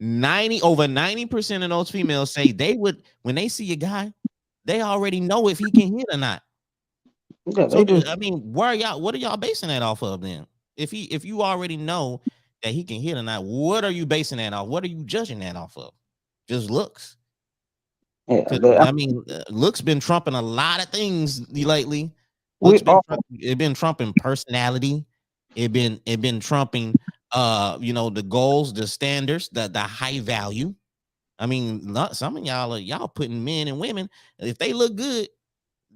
90% of those females say they would when they see a guy, they already know if he can hit or not.
Yeah,
So
they do.
I mean, where are y'all? What are y'all basing that off of then? If you already know that he can hit or not, what are you basing that off? What are you judging that off of? Just looks.
Yeah,
Cause I mean, looks been trumping a lot of things lately.
we all.
It been trumping personality. It been trumping the goals, the standards, the high value. I mean, some of y'all putting men and women, if they look good,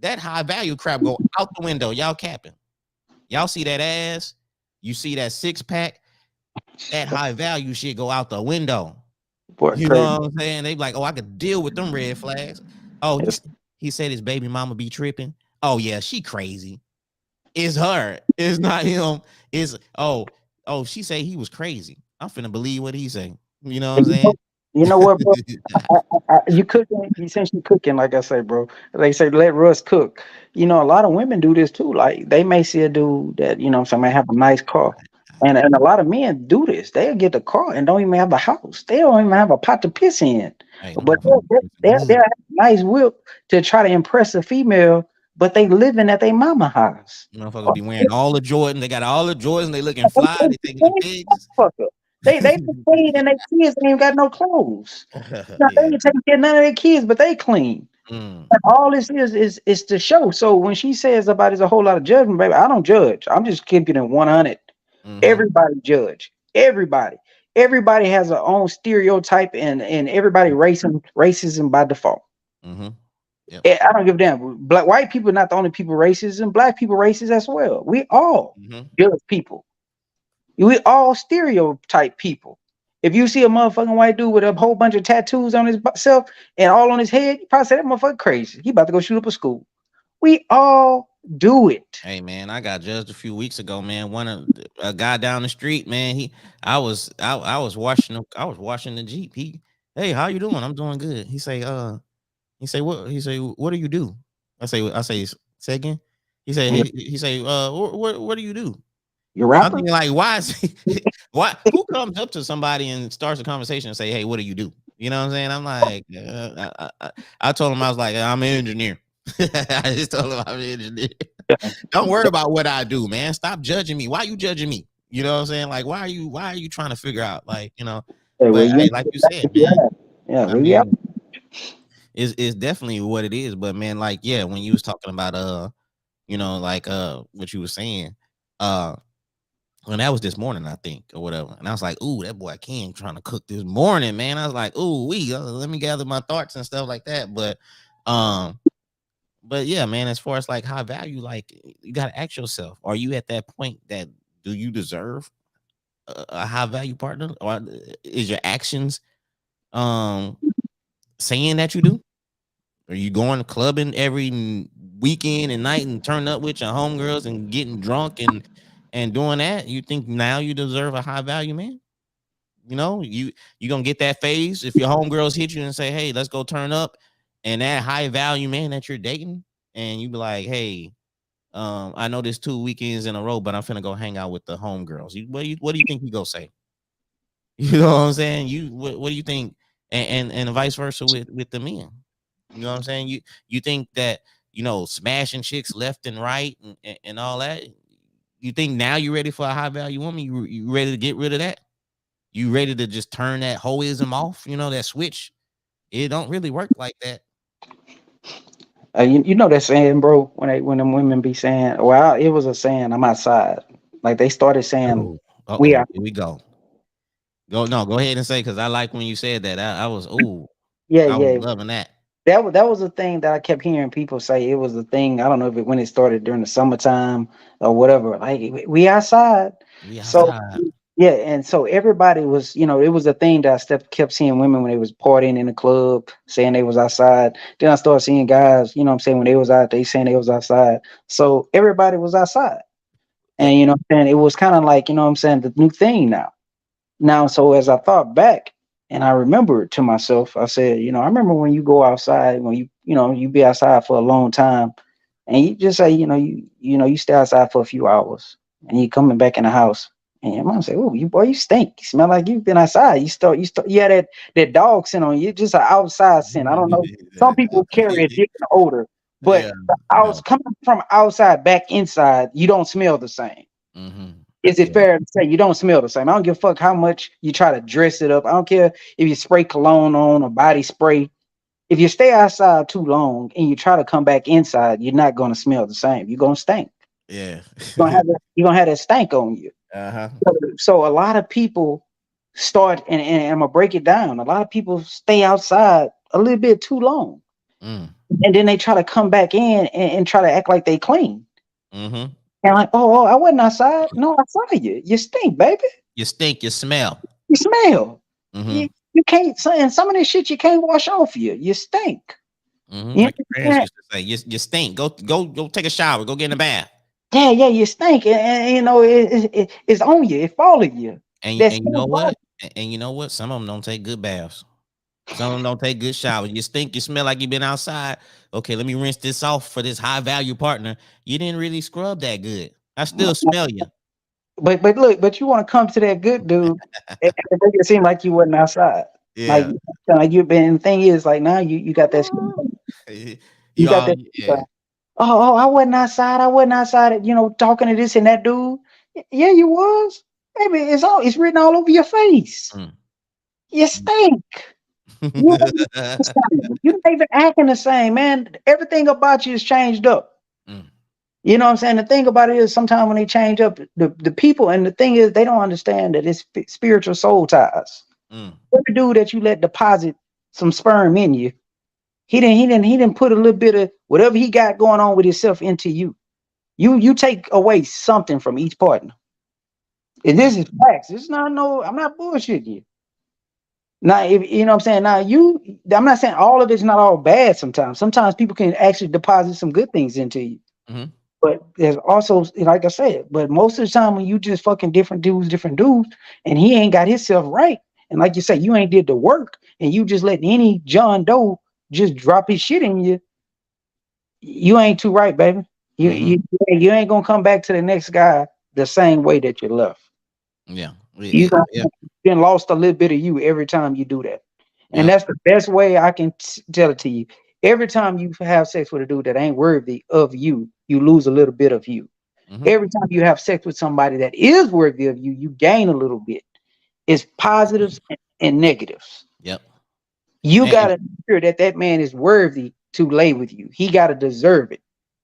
that high value crap go out the window. Y'all capping. Y'all see that ass, you see that six pack, that high value shit go out the window.
Boy,
You
crazy.
know what I'm saying? They be like, oh, I could deal with them red flags. Oh, he said his baby mama be tripping. Oh yeah, she crazy. It's her. It's not him. It's she say he was crazy. I'm finna believe what he say. You know what I'm
And
saying?
you know what, bro? You cooking, you since you cooking, like I say, bro. They say let Russ cook. You know, a lot of women do this too. Like they may see a dude that somebody have a nice car, and a lot of men do this. They'll get the car and don't even have a house. They don't even have a pot to piss in,
Hey, them
but
motherfuckers be tripping
they'll
good.
have a nice whip to try to impress a female, but they living at their mama house.
Motherfuckers
Or
be wearing all the Jordan. They got all the Jordans. They looking fly. They taking the pigs.
motherfucker. They clean and they kids ain't got no clothes. Now, they
Yeah.
ain't taking care of none of their kids, but they clean.
Mm,
And all this is to show. So when she says about it's a whole lot of judgment, baby, I don't judge. I'm just keeping it 100.
mm-hmm,
Everybody judge. Everybody. Everybody has their own stereotype and everybody racism by default.
mm-hmm. Yep.
I don't give a damn. Black white people are not the only people racism. Black people racist as well. We all
Mm-hmm.
judge people. We all stereotype people. If you see a motherfucking white dude with a whole bunch of tattoos on his self and all on his head, you probably say that motherfucker crazy. He about to go shoot up a school. We all do it.
Hey man, I got judged a few weeks ago, man. A guy down the street, man. I was washing the Jeep. Hey, how you doing? I'm doing good. What do you do? Say again. What do you do?
You
I'm
rapper?
thinking like, why is who comes up to somebody and starts a conversation and say, hey, what do you do? You know what I'm saying? I'm like, I told him I was like, I'm an engineer. I just told him I'm an engineer. Don't worry about what I do, man. Stop judging me. Why you judging me? You know what I'm saying? Like, why are you trying to figure out? Like,
Hey, well,
but
you
hey,
ain't
like you said, man,
yeah,
I
well, yeah.
mean, it's definitely what it is. But man, like, yeah, when you was talking about like what you were saying, uh And that was this morning, I think, or whatever. And I was like, "Ooh, that boy Ken trying to cook this morning, man." I was like, "Ooh, let me gather my thoughts and stuff like that." Um, but yeah, man, as far as like high value, like you gotta ask yourself, are you at that point that do you deserve a high value partner, or is your actions um saying that you do? Are you going clubbing every weekend and night and turning up with your homegirls and getting drunk and doing that? You think now you deserve a high value man? You know, you gonna get that phase if your homegirls hit you and say, "Hey, let's go turn up," and that high value man that you're dating, and you be like, "Hey, I know this 2 weekends in a row, but I'm finna go hang out with the homegirls." What do you think he go say? You know what I'm saying? What do you think? And vice versa with the men. You know what I'm saying? You think that smashing chicks left and right and all that. You think now you're ready for a high value woman? You ready to get rid of that? You ready to just turn that hoism off? That switch. It don't really work like that.
You know that saying, bro, when them women be saying, well, it was a saying, I'm outside. Like they started saying,
Oh,
we are,
here we go. Go ahead and say because I like when you said that. I was
yeah,
I was
yeah.
loving that.
That was a thing that I kept hearing people say. It was a thing. I don't know if it when it started during the summertime or whatever. Like we outside.
We
So
outside.
yeah, and so everybody was, it was a thing that I kept seeing women when they was partying in the club saying they was outside. Then I started seeing guys, what I'm saying, when they was out, they saying they was outside. So everybody was outside.
Yep.
And and it was kind of like, what I'm saying, the new thing now. Now, so as I thought back and I remembered to myself, I said, I remember when you go outside, when you be outside for a long time and you just say, you stay outside for a few hours and you coming back in the house and your mom say, "Oh, you boy, you stink. You smell like you've been outside. You had that dog scent on you, just an outside scent. I don't know. Some people carry a different odor, but
Yeah.
I
No.
was coming from outside back inside, you don't smell the same.
Mm-hmm.
Is it
Yeah.
fair to say you don't smell the same? I don't give a fuck how much you try to dress it up. I don't care if you spray cologne on or body spray. If you stay outside too long and you try to come back inside, you're not going to smell the same. You're going to stink.
Yeah.
You're gonna have that stank on you.
Uh-huh.
So a lot of people start, and I'm gonna break it down. A lot of people stay outside a little bit too long,
Mm.
and then they try to come back in and try to act like they clean.
Mm-hmm.
And like, oh, I wasn't outside. No, I saw you. You stink, baby.
You stink, you smell.
You smell.
Mm-hmm.
You can't. And some of this shit you can't wash off you. You stink.
Mm-hmm.
You
Like your parents
understand?
used to say, you stink. Go take a shower. Go get in the bath.
Yeah, yeah, you stink, and it's on you. It following you. That's
And you know what? And you know what? Some of them don't take good baths. Some of them don't take good showers. You stink. You smell like you've been outside. Okay, let me rinse this off for this high value partner. You didn't really scrub that good. I still smell you.
But look, but you want to come to that good dude and make it seem like you wasn't outside. Like
Yeah.
like you've been. The thing is, like now you got that. You
You
got
all
that.
yeah.
I wasn't outside. I wasn't outside. Talking to this and that dude. Yeah, you was. Baby, it's written all over your face.
Mm.
You stink. You ain't the same. You're not even acting the same, man. Everything about you is changed up.
Mm.
You know what I'm saying? The thing about it is sometimes when they change up the people, and the thing is they don't understand that it's spiritual soul ties.
Mm.
Every dude that you let deposit some sperm in you, he didn't put a little bit of whatever he got going on with himself into you. You take away something from each partner. And
Yeah.
this is facts. It's not no, I'm not bullshitting you. Now, if you know what I'm saying, I'm not saying all of it's not all bad sometimes. Sometimes people can actually deposit some good things into you.
Mm-hmm.
But there's also, like I said, but most of the time when you just fucking different dudes, and he ain't got himself right, and like you say, you ain't did the work, and you just letting any John Doe just drop his shit in you, you ain't too right, baby. You
Mm-hmm.
you you ain't gonna come back to the next guy the same way that you left.
Yeah.
You gonna
Yeah.
been lost a little bit of you every time you do that. And
Yep.
that's the best way I can tell it to you. Every time you have sex with a dude that ain't worthy of you, you lose a little bit of you.
Mm-hmm.
Every time you have sex with somebody that is worthy of you, you gain a little bit. It's positives and negatives.
Yep.
You
And
got to make sure that that man is worthy to lay with you. He got to deserve it.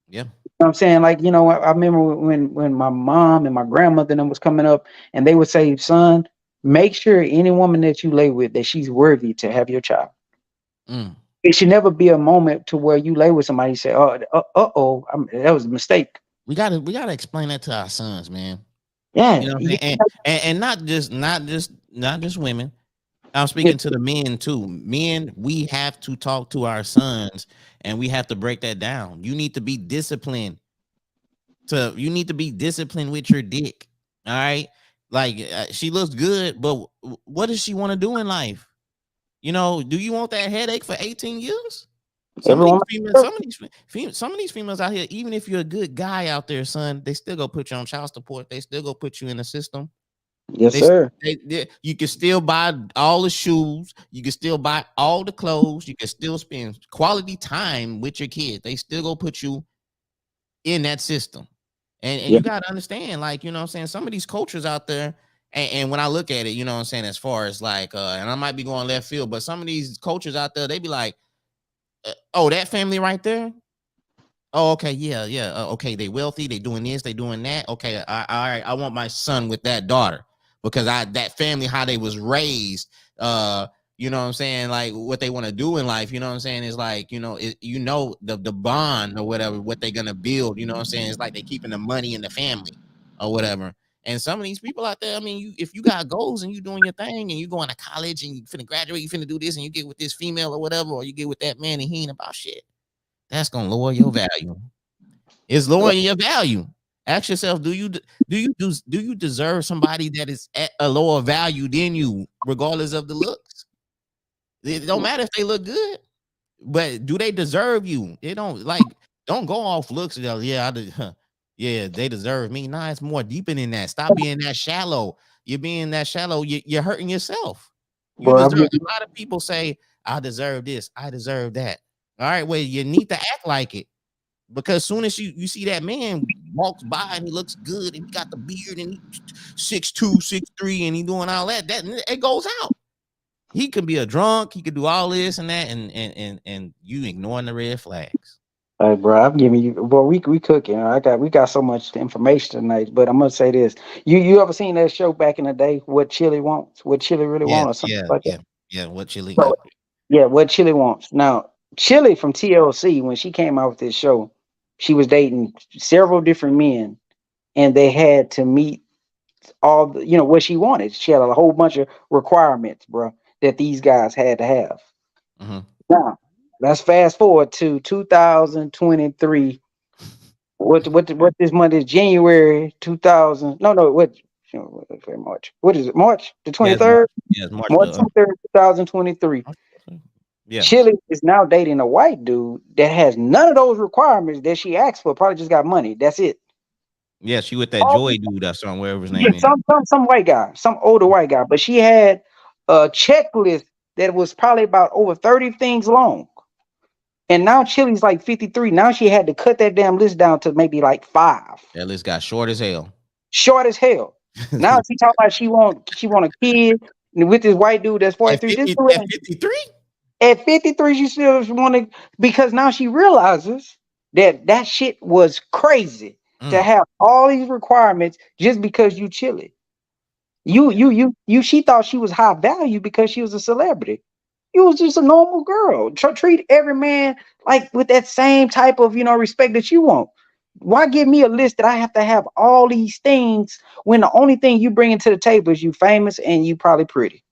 yeah.
know what I'm saying? Like, I remember when my mom and my grandmother and them was coming up and they would say, son, make sure any woman that you lay with that she's worthy to have your child.
Mm.
It should never be a moment to where you lay with somebody and say, oh, uh-oh, that was a mistake.
We gotta explain that to our sons, man. You
Yeah.
know what I'm
Yeah.
saying? And not just women. I'm
Yeah.
speaking to the men too. Men, we have to talk to our sons and we have to break that down. You need to be disciplined with your dick. All right. Like she looks good, but what does she want to do in life? Do you want that headache for 18 years? Some of these
Everyone.
females, some of these females out here, even if you're a good guy out there, son, they still go put you on child support. They still go put you in the system.
Yes,
They,
sir.
you can still buy all the shoes. You can still buy all the clothes. You can still spend quality time with your kids. They still go put you in that system. And
Yeah.
you gotta understand, like, what I'm saying, some of these cultures out there, and when I look at it, what I'm saying, as far as like, and I might be going left field, but some of these cultures out there, they be like, oh, that family right there. Oh, okay, yeah, yeah. Okay, they wealthy. They doing this. They doing that. Okay, all right. I want my son with that daughter because that family how they was raised. What I'm saying, like what they want to do in life. You know what I'm saying is like the bond or whatever what they gonna build. You know what I'm saying it's like they keeping the money in the family or whatever. And some of these people out there, I mean, if you got goals and you doing your thing and you going to college and you finna graduate, you finna do this and you get with this female or whatever, or you get with that man and he ain't about shit, that's gonna lower your value. It's lowering your value. Ask yourself, do you deserve somebody that is at a lower value than you, regardless of the looks? It don't matter if they look good, but do they deserve you? It don't go off looks. Yeah, yeah, they deserve me. Nah, it's more deeper than that. Stop being that shallow. You're being that shallow. You're hurting yourself. You
Bro, I'm
deserve.
giving
A lot of people say, "I deserve this. I deserve that." All right, well, you need to act like it. Because soon as you see that man walks by and he looks good and he got the beard and he 6'2", 6'3", and he doing all that it goes out. He could be a drunk, he could do all this and that, and you ignoring the red flags.
Hey, bro, I'm giving you. Boy, we cooking. We got so much information tonight. But I'm gonna say this: you ever seen that show back in the day? What Chili wants? What Chili really
Yes,
wants, or something
yeah,
like that?
yeah, yeah. What Chili?
So,
Yep.
yeah, what Chili wants. Now, Chili from TLC, when she came out with this show, she was dating several different men, and they had to meet all what she wanted. She had a whole bunch of requirements, bro, that these guys had to have.
Mm-hmm.
Now, let's fast forward to 2023. What this month is? January 2000. No, what? March. What is it? March the
Yes,
23rd.
March. Yes, March
March
the.
23rd, 2023.
Yeah,
Chili is now dating a white dude that has none of those requirements that she asked for. Probably just got money. That's it.
yeah. She with that
All,
Joy dude or something, wherever his
yeah,
name is.
some white guy, some older white guy, but she had a checklist that was probably about over 30 things long. And now Chili's like 53. Now she had to cut that damn list down to maybe like five.
That list got short as hell.
Short as hell. Now she talking about she want a kid with this white dude that's
at
43. This
50,
dude
at 53.
at 53, she still want to, because now she realizes that shit was crazy to
Mm.
have all these requirements just because you chilly. She thought she was high value because she was a celebrity. You was just a normal girl. Treat every man like with that same type of respect that you want. Why give me a list that I have to have all these things when the only thing you bring into the table is you famous and you probably pretty?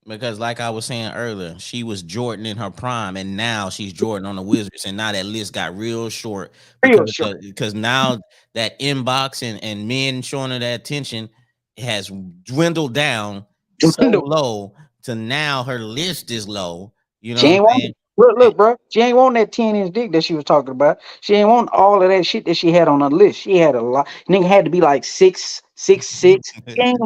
Because like I was saying earlier, she was Jordan in her prime, and now she's Jordan on the Wizards, and now that list got real short
Real
because
short.
because now that inbox and men showing her that attention has dwindled down so low to now her list is low. You know
She
what I'm
ain't want
saying?
look, bro. She ain't want that 10-inch dick that she was talking about. She ain't want all of that shit that she had on her list. She had a lot. Nigga had to be like 6'6". She ain't,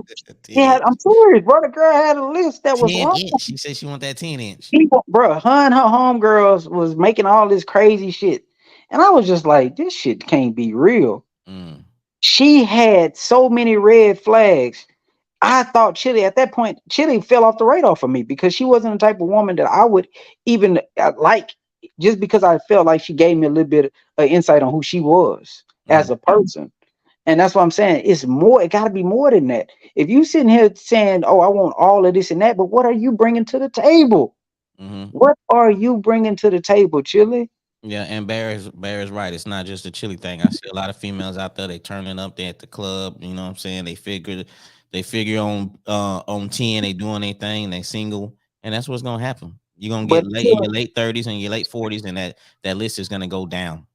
10
I'm
inch.
serious, bro. The girl had a list that was
10
long.
inch. She said she want that 10 inch.
Bro, her and her homegirls was making all this crazy shit. And I was just like, this shit can't be real.
Mm.
She had so many red flags. I thought Chili at that point, Chili fell off the radar for me because she wasn't the type of woman that I would even like. just because I felt like she gave me a little bit of insight on who she was as
Mm,
a person. And that's what I'm saying. It's more. It got to be more than that. If you sitting here saying, "Oh, I want all of this and that," but what are you bringing to the table?
mm-hmm.
What are you bringing to the table, Chili?
Yeah, and Bear is right. It's not just a chili thing. I see a lot of females out there. They turning up. They at the club. You know what I'm saying? They figure on 10. They doing their thing. They single, and that's what's gonna happen. You're gonna get
But
late in your late 30s and your late 40s, and that list is gonna go down.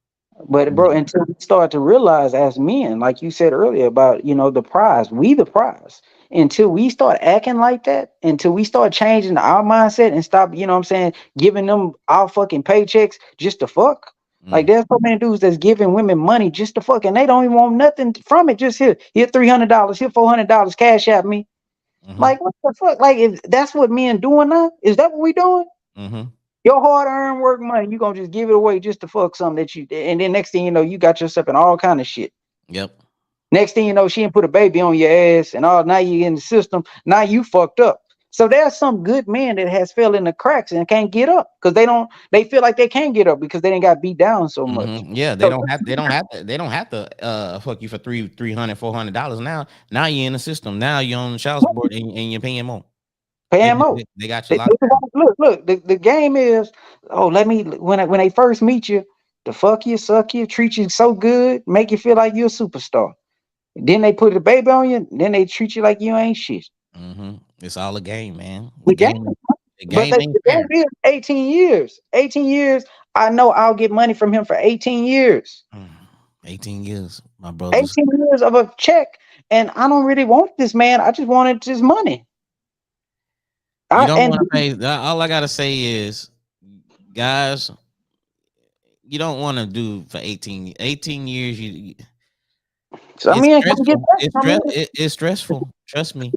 But bro,
Mm,
until we start to realize as men, like you said earlier about the prize, we the prize. Until we start acting like that, until we start changing our mindset and stop, what I'm saying, giving them our fucking paychecks just to fuck. Like
mm,
there's so many dudes that's giving women money just to fuck, and they don't even want nothing from it. Just here $300, here $400, cash at me.
mm-hmm,
Like what the fuck? Like if that's what men doing now, is that what we doing?
mm-hmm.
Your hard earned work money, you gonna just give it away just to fuck something that you, and then next thing you know, you got yourself in all kind of shit.
Yep.
Next thing you know, she didn't put a baby on your ass, and all now you in the system. Now you fucked up. So there's some good men that has fell in the cracks and can't get up because they feel like they can't get up because they didn't got beat down so much.
Yeah, they
So
don't have they don't have to fuck you for $300, $400 now. Now you're in the system. Now you're on child support and you're paying more.
pay
They,
him out.
they got you
They,
locked down.
look. The game is, oh, let me when they first meet you, to fuck you, suck you, treat you so good, make you feel like you're a superstar. Then they put a baby on you. Then they treat you like you ain't shit.
It's all a game, man. The
The game,
game the
but
game ain't
the
fair.
game is 18 years. 18 years. I know I'll get money from him for 18 years.
Mm, 18 years, my brothers.
18 years of a check, and I don't really want this man. I just wanted his money.
You
I
don't
and
want to pay. All I gotta say is, guys, you don't want to do for 18 years.
some
It's
men can get
stressful.
that. Some men,
It's stressful. Trust me.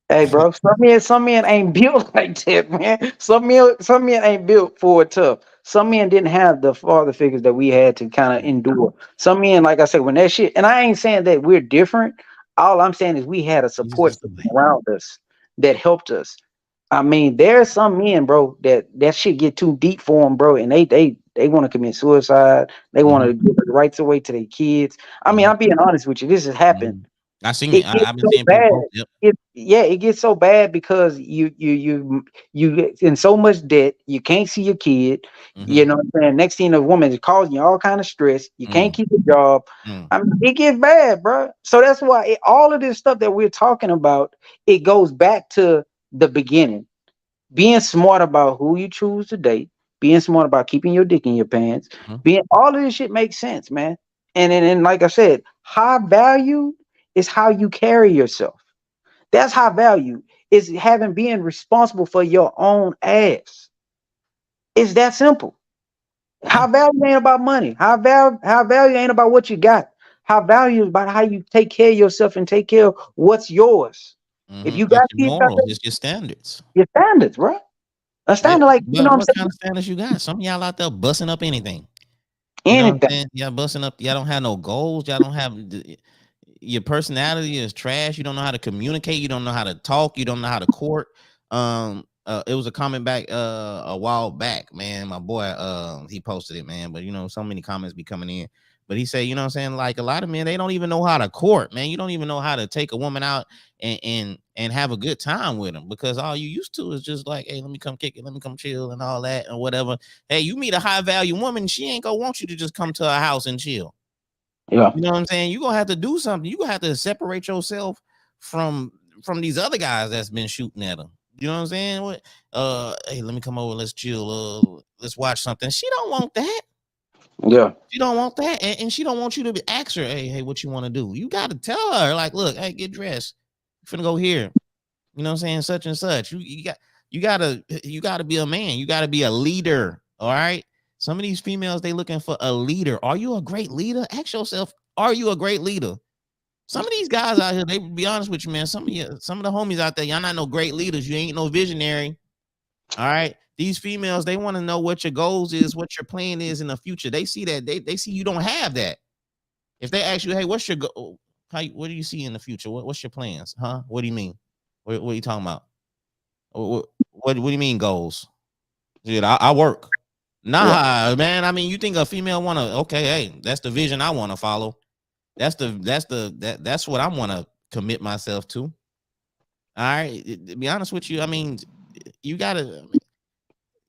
hey, bro, some men ain't built like that, man. Some men ain't built for it tough. Some men didn't have the father figures that we had to kind of endure. Some men, like I said, when that shit, and I ain't saying that we're different. All I'm saying is we had a support
Jesus,
system around us that helped us. I mean, there's some men, bro, that shit get too deep for them, bro, and they want to commit suicide. They want
hmm
to give the rights away to their kids. I mean,
hmm
I'm being honest with you. This has happened.
hmm I seen it.
It gets
I've been
so
seeing people
bad.
post. Yep.
It gets so bad because you get in so much debt. You can't see your kid. You
hmm
know what I'm saying? Next thing the woman is causing you all kind of stress. You can't
mm
keep a job.
mm
I mean, it gets bad, bro. So that's why all of this stuff that we're talking about, it goes back to the beginning. Being smart about who you choose to date, being smart about keeping your dick in your pants,
hmm
being all of this shit makes sense, man. And like I said, high value is how you carry yourself. That's high value. Is having being responsible for your own ass. It's that simple.
Yeah.
High value ain't about money. High value ain't about what you got. High value is about how you take care of yourself and take care of what's yours. If you got
It's your
kids out
morals.
there,
It's your standards.
your standards, bro. A
Yeah.
standard like
But
what I'm
what
saying.
kind of standards you got? Some of y'all out there busting up anything. You know what I'm
Anything.
saying? Y'all busting up. Y'all don't have no goals. Y'all don't have your personality is trash. You don't know how to communicate. You don't know how to talk. You don't know how to court. It was a comment back a while back, man. My boy, he posted it, man. But so many comments be coming in. But he said, you know what I'm saying? Like a lot of men, they don't even know how to court, man. You don't even know how to take a woman out and have a good time with them because all you used to is just like, hey, let me come kick it, let me come chill and all that and whatever. Hey, you meet a high value woman, she ain't gonna want you to just come to her house and chill.
Yeah.
You know what I'm saying? You're gonna have to do something. You're gonna have to separate yourself from these other guys that's been shooting at them. You know what I'm saying? What hey, let me come over, let's chill, let's watch something. She don't want that.
Yeah.
She don't want that, and she don't want you to ask her, hey, what you want to do? You gotta tell her, like, look, hey, get dressed. You finna go here. You know what I'm saying? Such and such. You gotta be a man. You gotta be a leader. All right. Some of these females, they looking for a leader. Are you a great leader? Ask yourself, are you a great leader? Some of these guys out here, they be honest with you, man. Some of the homies out there, y'all not no great leaders. You ain't no visionary. All right. These females, they want to know what your goals is, what your plan is in the future. They see that they see you don't have that. If they ask you, hey, what's your goal? What do you see in the future? What's your plans? Huh? What do you mean? What are you talking about? What do you mean goals? Dude, I work.
Right.
Nah, man. I mean, you think a female wanna okay, hey, that's the vision I want to follow. That's what I want to commit myself to. All right. To be honest with you, I mean, you gotta. I mean,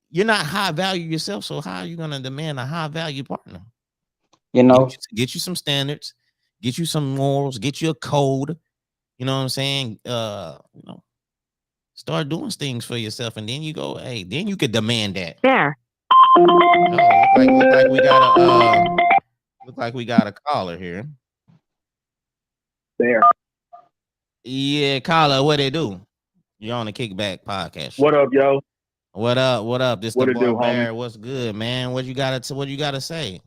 you're not high value yourself, so how are you gonna demand a high value partner?
You know,
Get you some standards, get you some morals, get you a code. You know what I'm saying? Start doing things for yourself, and then you go, hey, then you could demand that.
There.
Oh, look like we got a caller here.
There.
Yeah, caller, what they do? You're on the Kickback podcast
What
show.
up, yo?
What up? What up? This the
What it
boy
do, homie?
Bear. What's good, man? What you gotta say?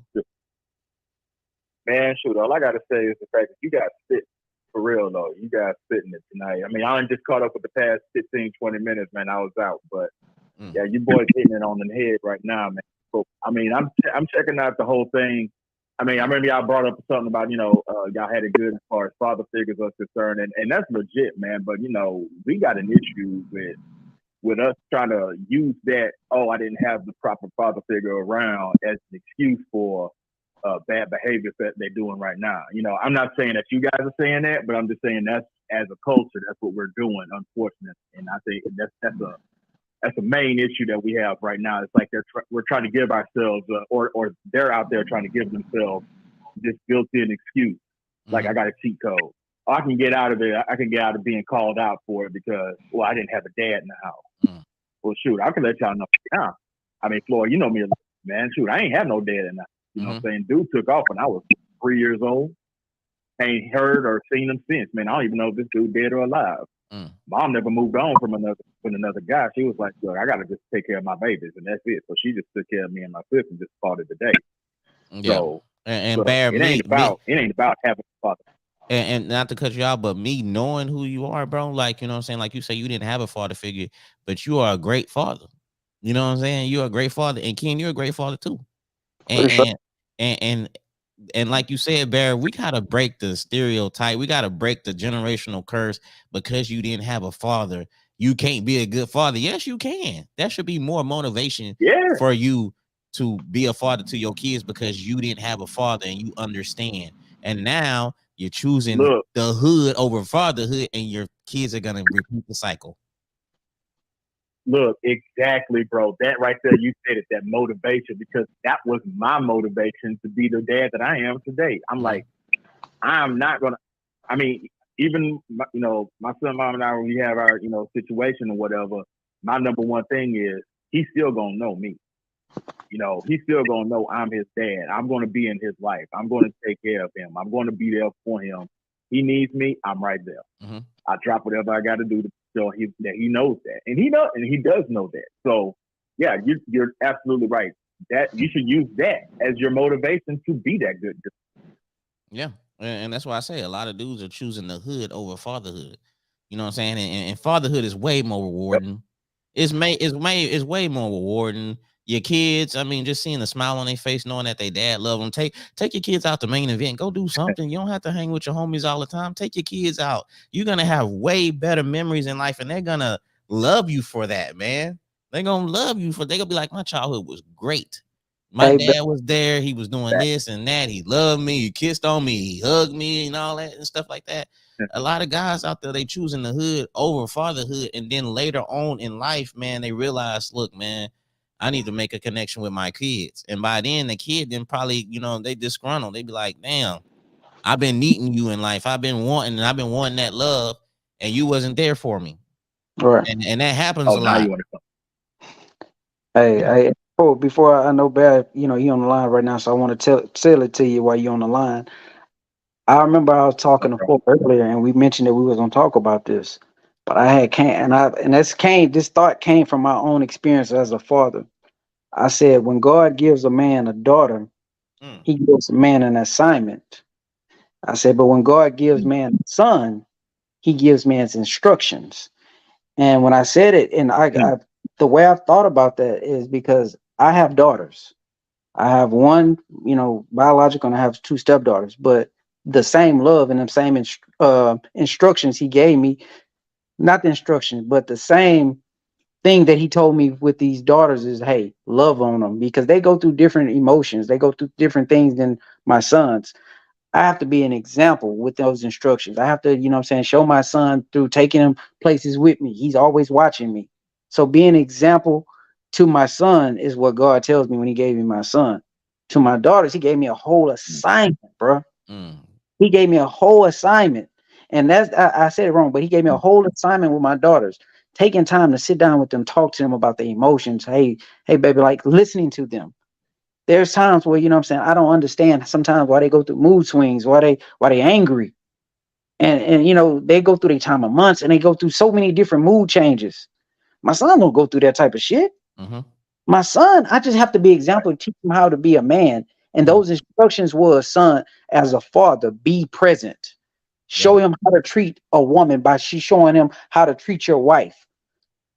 Man, shoot, all I gotta say is the fact that you guys spit for real though. You guys spitting it tonight. I mean, I ain't just caught up with the past 15, 20 minutes, man. I was out, but yeah, you boys hitting it on the head right now, man. So, I mean, I'm checking out the whole thing. I mean, I remember y'all brought up something about, y'all had it good as far as father figures are concerned, and that's legit, man. But we got an issue with us trying to use that, oh, I didn't have the proper father figure around as an excuse for bad behaviors that they're doing right now. I'm not saying that you guys are saying that, but I'm just saying that's as a culture, that's what we're doing, unfortunately. And I think that's a main issue that we have right now. It's like we're trying to give ourselves, or they're out there trying to give themselves this built-in excuse, like I got a cheat code. I can get out of it. I can get out of being called out for it because, well, I didn't have a dad in the house. Well, shoot, I can let y'all know now. I mean, Floyd, you know me, man. Shoot, I ain't have no dad in the house. You know what I'm saying? Dude took off when I was 3 years old. Ain't heard or seen him since. Man, I don't even know if this dude dead or alive. Mom never moved on from another guy. She was like, look, I got to just take care of my babies, and that's it. So she just took care of me and my sister and just fought it today.
Yeah.
So,
and Bear,
it ain't about having a father.
And not to cut you out, but me knowing who you are, bro, like, you know what I'm saying? Like you say, you didn't have a father figure, but you are a great father. You know what I'm saying? You're a great father. And Ken, you're a great father too.
for sure.
And like you said, Bear, we gotta break the stereotype. We gotta break the generational curse because you didn't have a father. You can't be a good father. Yes, you can. That should be more motivation for you to be a father to your kids because you didn't have a father and you understand. And now you're choosing the hood over fatherhood, and your kids are gonna repeat the cycle.
Look, exactly, bro. That right there, you said it, that motivation, because that was my motivation to be the dad that I am today. I'm like, I'm not going to, I mean, even, my son, mom, and I, when we have our, situation or whatever, my number one thing is he's still going to know me. He's still going to know I'm his dad. I'm going to be in his life. I'm going to take care of him. I'm going to be there for him. He needs me. I'm right there. I drop whatever I got to do to show that he knows that, and he does know that. So, yeah, you're absolutely right. That you should use that as your motivation to be that good.
Yeah, and that's why I say a lot of dudes are choosing the hood over fatherhood. You know what I'm saying? And fatherhood is way more rewarding. It's way more rewarding. Your kids, I mean, just seeing a smile on their face, knowing that their dad love them. Take your kids out the main event. Go do something. You don't have to hang with your homies all the time. Take your kids out. You're gonna have way better memories in life, and they're gonna love you for that, man. They're gonna love you for. They're gonna be like, my childhood was great. My
Hey,
dad was there. He was doing this and that. He loved me. He kissed on me. He hugged me and all that and stuff like that. A lot of guys out there, they choosing the hood over fatherhood. And then later on in life, man, they realize, look, man, I need to make a connection with my kids. And by then, the kid then probably, they disgruntled. They be like, damn, I've been needing you in life. I've been wanting that love, and you wasn't there for me.
Right.
And that happens a
Now
lot.
you want to come.
Hey, before I know bad, you on the line right now, so I want to tell it to you while you're on the line. I remember I was talking to Folk earlier, and we mentioned that we was gonna talk about this, but I had came, and this thought came from my own experience as a father. I said, when God gives a man a daughter, He gives a man an assignment. I said, but when God gives man a son, He gives man's instructions. And when I said it, and the way I've thought about that is because I have daughters. I have one, biological, and I have two stepdaughters. But the same love and the same instructions He gave me, not the instructions, but the same thing that he told me with these daughters is, hey, love on them because they go through different emotions. They go through different things than my sons. I have to be an example with those instructions. I have to, you know what I'm saying, show my son through taking him places with me. He's always watching me. So being an example to my son is what God tells me when he gave me my son. To my daughters, he gave me a whole assignment, bro.
Mm.
He gave me a whole assignment. And I said it wrong, but he gave me a whole assignment with my daughters. Taking time to sit down with them, talk to them about their emotions. Hey, baby, like listening to them. There's times where, you know what I'm saying, I don't understand sometimes why they go through mood swings, why they angry. And you know, they go through their time of months and they go through so many different mood changes. My son don't go through that type of shit.
Mm-hmm.
My son, I just have to be example to teach him how to be a man. And
Mm.
those instructions was, son, as a father, be present.
Yeah.
Show him how to treat a woman by she showing him how to treat your wife.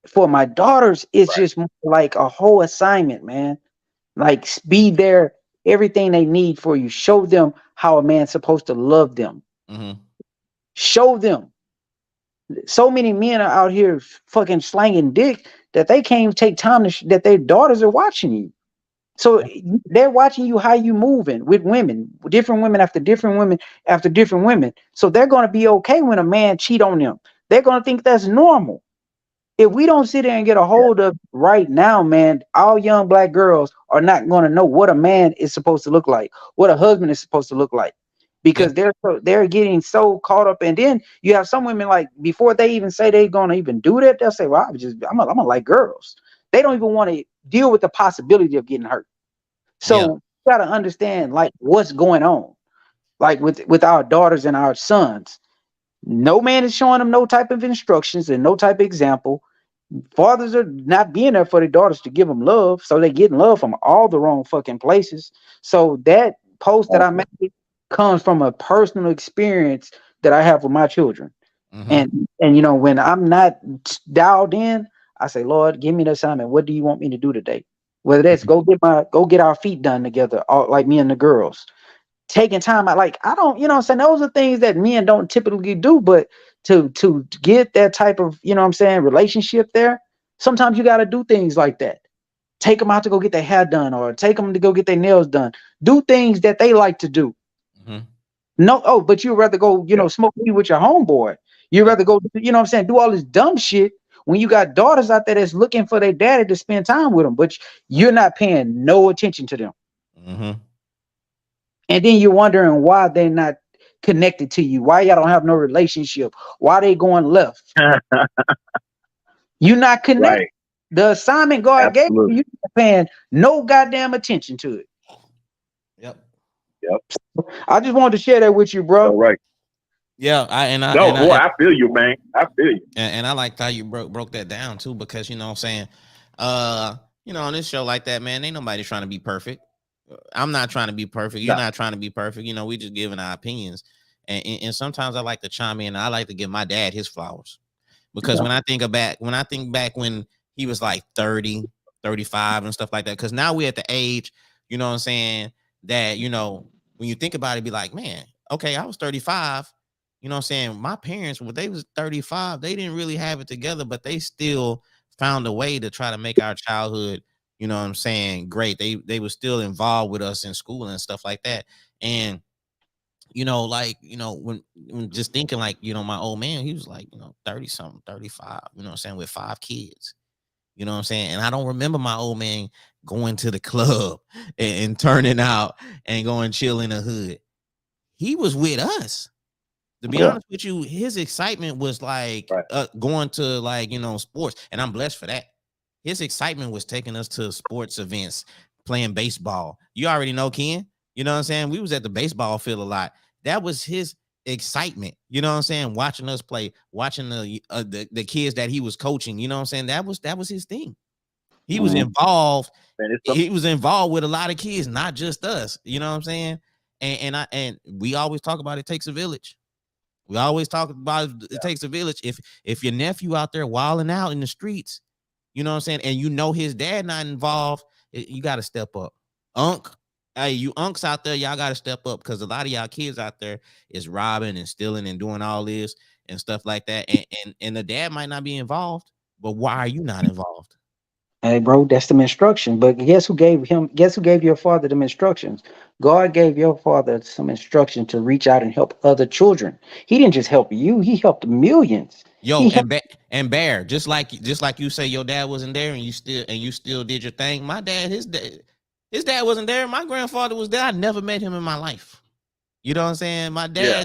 For my daughters, it's
Right.
just more like a whole assignment, man. Like be there, everything they need for you. Show them how a man's supposed to love them.
Mm-hmm.
Show them. So many men are out here fucking slanging dick that they can't even take time to that their daughters are watching you. So
Yeah.
they're watching you how you moving with women, different women after different women after different women. So they're gonna be okay when a man cheat on them. They're gonna think that's normal. If we don't sit there and get a
Yeah.
hold of right now, man, all young black girls are not going to know what a man is supposed to look like, what a husband is supposed to look like,
Yeah.
because they're getting so caught up. And then you have some women like before they even say they're going to even do that, they'll say, "Well, I'm gonna like girls." They don't even want to deal with the possibility of getting hurt.
Yeah.
So you got to understand like what's going on, like with our daughters and our sons. No man is showing them no type of instructions and no type of example. Fathers are not being there for their daughters to give them love, so they're getting love from all the wrong fucking places. So that post that I
Okay.
made comes from a personal experience that I have with my children.
Mm-hmm.
And you know, when I'm not dialed in, I say, Lord, give me the assignment. What do you want me to do today? Whether that's go get our feet done together, all, like me and the girls taking time out. Like I don't, you know what I'm saying? Those are things that men don't typically do, but to get that type of, you know what I'm saying, relationship there, sometimes you gotta do things like that. Take them out to go get their hair done or take them to go get their nails done. Do things that they like to do.
Mm-hmm.
No, oh, but you'd rather go, you
Yeah.
know, smoke weed with your homeboy. You'd
Yeah.
rather go, you know what I'm saying, do all this dumb shit when you got daughters out there that's looking for their daddy to spend time with them, but you're not paying no attention to them.
Mm-hmm.
And then you're wondering why they're not connected to you, why y'all don't have no relationship, why they going left. You're not connected.
Right.
The assignment God gave you,
Absolutely.
you're not paying no goddamn attention to it.
Yep.
Yep.
I just wanted to share that with you,
So
bro.
right.
Yeah. I and I
No,
and I
boy,
and,
I feel you, man. I feel you.
and I liked how you broke that down too, because you know what I'm saying, uh, on this show like that, man, ain't nobody trying to be perfect. I'm not trying to be perfect. You're
No.
not trying to be perfect. We just giving our opinions. And sometimes I like to chime in. I like to give my dad his flowers. Because
Yeah.
when I think back when he was like 30, 35 and stuff like that, because now we're at the age, you know what I'm saying, that, when you think about it, be like, man, okay, I was 35. You know what I'm saying? My parents, when they was 35, they didn't really have it together, but they still found a way to try to make our childhood, you know what I'm saying, great. They were still involved with us in school and stuff like that. And when just thinking like, my old man, he was like, 30 something, 35, you know what I'm saying, with 5 kids. You know what I'm saying? And I don't remember my old man going to the club and turning out and going chill in the hood. He was with us. To be
Yeah.
honest with you, his excitement was like
Right.
going to like, sports. And I'm blessed for that. His excitement was taking us to sports events, playing baseball. You already know, Ken. You know what I'm saying? We was at the baseball field a lot. That was his excitement. You know what I'm saying? Watching us play, watching the kids that he was coaching. You know what I'm saying? That was his thing. He was
Mhm.
involved.
Man, it's so
He was involved with a lot of kids, not just us. You know what I'm saying? And we always talk about it takes a village. We always talk about it
yeah.
takes a village. If your nephew out there wilding out in the streets, you know what I'm saying, and his dad not involved, you got to step up. Unc, hey, you unks out there, y'all got to step up, because a lot of y'all kids out there is robbing and stealing and doing all this and stuff like that, and the dad might not be involved, But why are you not involved?
Hey, bro, that's the instruction. But guess who gave him? Guess who gave your father them instructions? God gave your father some instruction to reach out and help other children. He didn't just help you; he helped millions.
Yo,
He helped.
and Bear, just like you say, your dad wasn't there, and you still did your thing. My dad, his dad wasn't there. My grandfather was there. I never met him in my life. You know what I'm saying?
Yeah,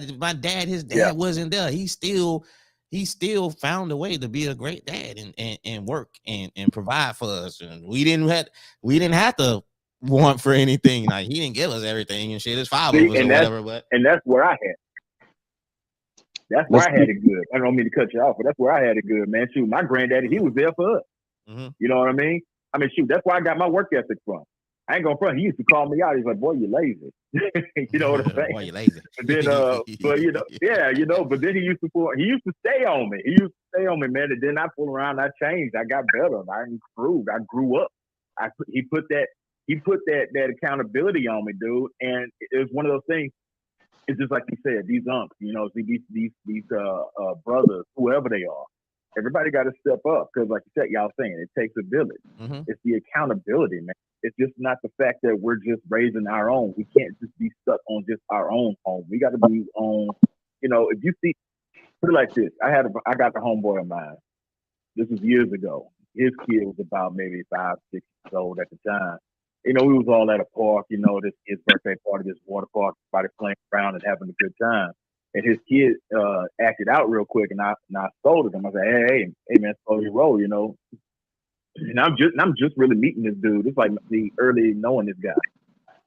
His
yeah.
dad wasn't there. He still found a way to be a great dad and work and provide for us. And we didn't have to want for anything. Like he didn't give us everything and shit. There's five of
See,
us or whatever, but
and that's where I had. That's
But
where I had it good. I don't mean to cut you off, but that's where I had it good, man. Shoot, my granddaddy, he
mm-hmm,
was there for us.
mm-hmm.
You know what I mean? I mean, shoot, that's where I got my work ethic from. I ain't gonna front. He used to call me out. He's like, "Boy, you lazy." You know what I'm
Boy,
saying?
you lazy.
And then, but yeah, but then he used to stay on me. He used to stay on me, man. And then I pulled around. I changed. I got better. I improved. I grew up. He put that accountability on me, dude. And it was one of those things. It's just like you said, these unks, these brothers, whoever they are, everybody got to step up because, like you said, y'all saying it takes a village.
Mm-hmm.
It's the accountability, man. It's just not the fact that we're just raising our own. We can't just be stuck on just our own home. We got to be on. If you see, put it like this: I got the homeboy of mine. This was years ago. His kid was about maybe 5, 6 years old at the time. We was all at a park, this kid's birthday party, this water park, everybody playing around and having a good time. And his kid acted out real quick, and I scolded him. I said, hey, man, slow your roll, And I'm just really meeting this dude. It's like the early knowing this guy.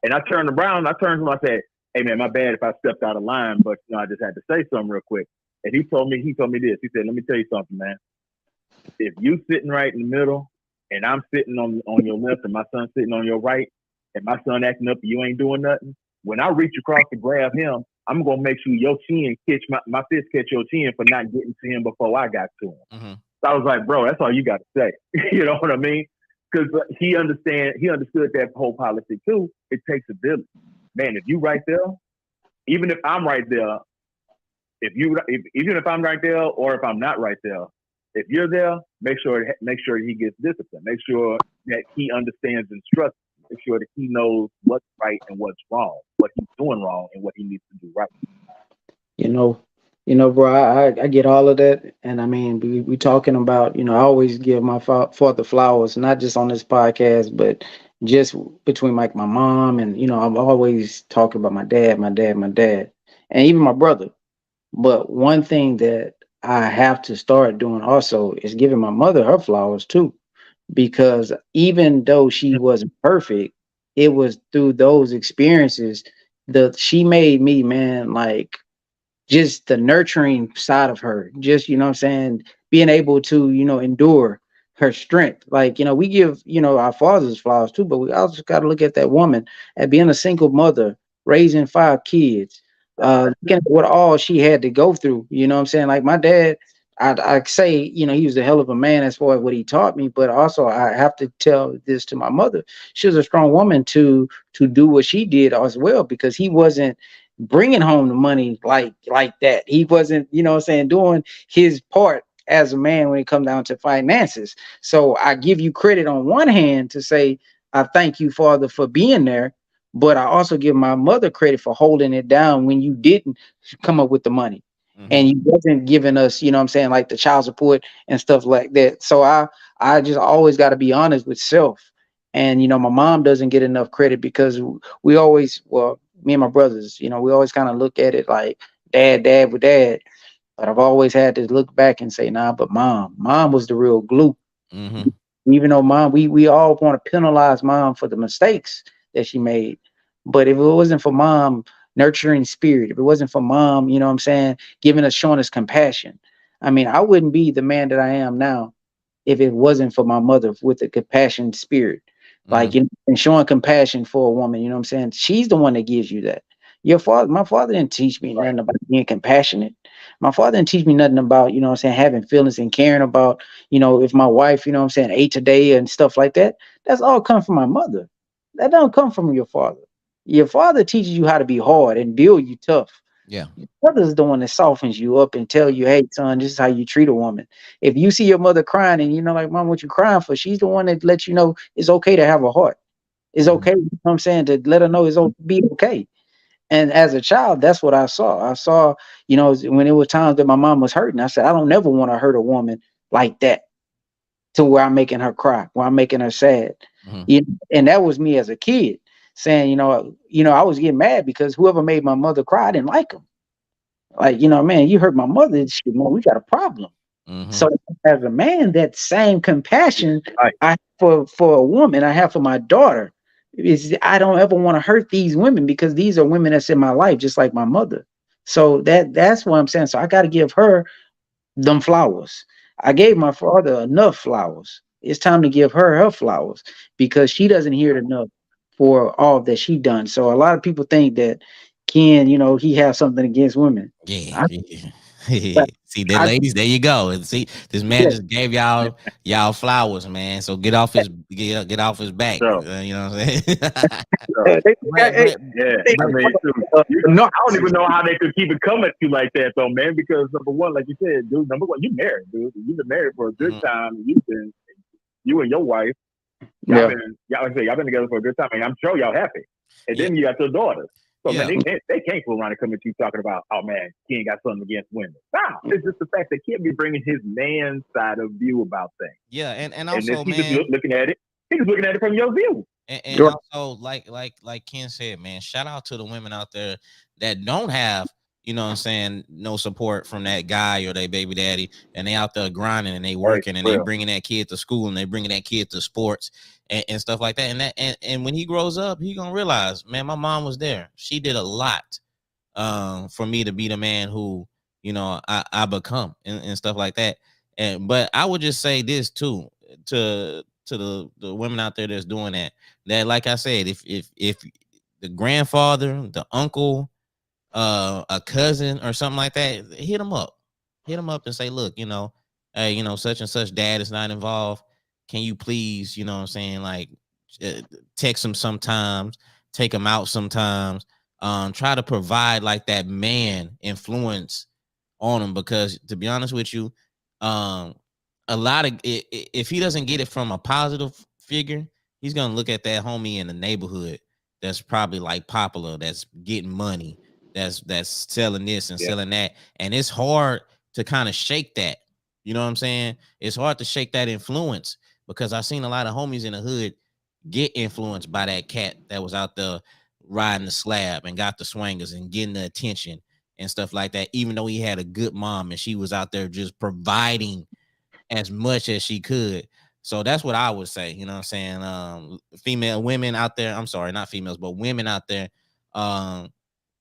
And I turned around, I turned to him, I said, hey, man, my bad if I stepped out of line, but I just had to say something real quick. And he told me this. He said, let me tell you something, man. If you sitting right in the middle and I'm sitting on your left and my son's sitting on your right and my son acting up and you ain't doing nothing, when I reach across to grab him, I'm gonna make sure your chin catch my fist catch your chin for not getting to him before I got to him.
Mm-hmm.
So I was like, bro, that's all you got to say. You know what I mean? Because he understood that whole policy too. It takes a village, man. If you right there, even if I'm right there, even if I'm right there or if I'm not right there, if you're there, make sure he gets disciplined. Make sure that he understands instructions. Make sure that he knows what's right and what's wrong, what he's doing wrong and what he needs to do right.
you know, bro, I get all of that, and I mean, we talking about, I always give my father flowers, not just on this podcast, but just between like my mom and I'm always talking about my dad, and even my brother. But one thing that I have to start doing also is giving my mother her flowers too, because even though she wasn't perfect, it was through those experiences that she made me, man, like just the nurturing side of her, just what I'm saying, being able to endure her strength. Like we give our fathers flowers too, but we also got to look at that woman at being a single mother, raising 5 kids, looking at what all she had to go through. What I'm saying, like my dad, I say he was a hell of a man as far as what he taught me, but also I have to tell this to my mother. She was a strong woman to do what she did as well, because he wasn't bringing home the money like that. He wasn't, what I'm saying, doing his part as a man when it comes down to finances. So I give you credit on one hand to say I thank you, Father, for being there, but I also give my mother credit for holding it down when you didn't come up with the money.
Mm-hmm.
And you wasn't giving us, what I'm saying, like the child support and stuff like that. So I just always got to be honest with self. And my mom doesn't get enough credit because we always, well, me and my brothers, we always kind of look at it like dad with dad. But I've always had to look back and say, nah, but mom was the real glue.
Mm-hmm.
Even though mom, we all want to penalize mom for the mistakes that she made. But if it wasn't for mom nurturing spirit, if it wasn't for mom, what I'm saying, giving us, showing us compassion, I mean, I wouldn't be the man that I am now if it wasn't for my mother with a compassion spirit.
Mm-hmm.
Like, and showing compassion for a woman, what I'm saying? She's the one that gives you that. My father didn't teach me
Right.
nothing about being compassionate. My father didn't teach me nothing about, what I'm saying, having feelings and caring about, if my wife, what I'm saying, ate today and stuff like that. That's all come from my mother. That don't come from your father. Your father teaches you how to be hard and build you tough.
Yeah.
Mother's the one that softens you up and tell you, hey, son, this is how you treat a woman. If you see your mother crying and you know, like, mom, what you crying for? She's the one that lets you know it's okay to have a heart. It's
Mhm.
okay. You know what I'm saying? To let her know be okay. And as a child, that's what I saw. I saw, when it was times that my mom was hurting, I said, I don't never want to hurt a woman like that to where I'm making her cry, where I'm making her sad.
Mhm.
And that was me as a kid saying, I was getting mad because whoever made my mother cry, I didn't like him. Like, man, you hurt my mother, shit, man, we got a problem.
Mhm.
So as a man, that same compassion
Right.
I have for a woman, I have for my daughter. Is I don't ever want to hurt these women because these are women that's in my life, just like my mother. So that's what I'm saying. So I got to give her them flowers. I gave my father enough flowers. It's time to give her her flowers because she doesn't hear it enough for all that she done. So a lot of people think that Ken, he has something against women.
Yeah,
I,
yeah. See that,
I,
ladies, there you go. And see, this man
yeah,
just gave y'all flowers, man. So get off his back.
So,
You know what I'm saying?
so
but but
yeah.
they-
I
but
mean, shoot,
no,
I don't even know how they could keep it coming at you like that, though, man. Because number one, like you said, dude. Number one, you married, dude. You've been married for a good
mhm,
time. You and your wife,
yeah.
like I say, y'all been together for a good time, and I'm sure y'all happy. And
yeah,
then you got your daughters. So man,
yeah,
they can't fool around and come at you talking about, oh man, he ain't got something against women. Nah, it's just the fact that he be bringing his man side of view about things,
yeah, and
and this
also,
he just
man,
looking at it. He just looking at it from your view.
and also like Ken said, man, shout out to the women out there that don't have, you know what I'm saying, no support from that guy or their baby daddy, and they out there grinding and they
Right,
working and they
real.
bringing that kid to school and they bringing that kid to sports and stuff like that. And when he grows up, he gonna realize, man, my mom was there. She did a lot for me to be the man who, I become and stuff like that. And but I would just say this too to the women out there that's doing that like I said, if the grandfather, the uncle, a cousin or something like that, hit them up and say, look, hey, such and such dad is not involved, can you please, you know what I'm saying, like, uh, text him sometimes, take him out sometimes, try to provide like that man influence on him, because to be honest with you, um a lot of if he doesn't get it from a positive figure, he's gonna look at that homie in the neighborhood that's probably like popular, that's getting money, that's selling this and
Yeah,
selling that, and it's hard to kind of shake that. You know what I'm saying? It's hard to shake that influence because I've seen a lot of homies in the hood get influenced by that cat that was out there riding the slab and got the swingers and getting the attention and stuff like that, even though he had a good mom and she was out there just providing as much as she could. So that's what I would say. You know what I'm saying? Female women out there, I'm sorry, not females, but women out there, um,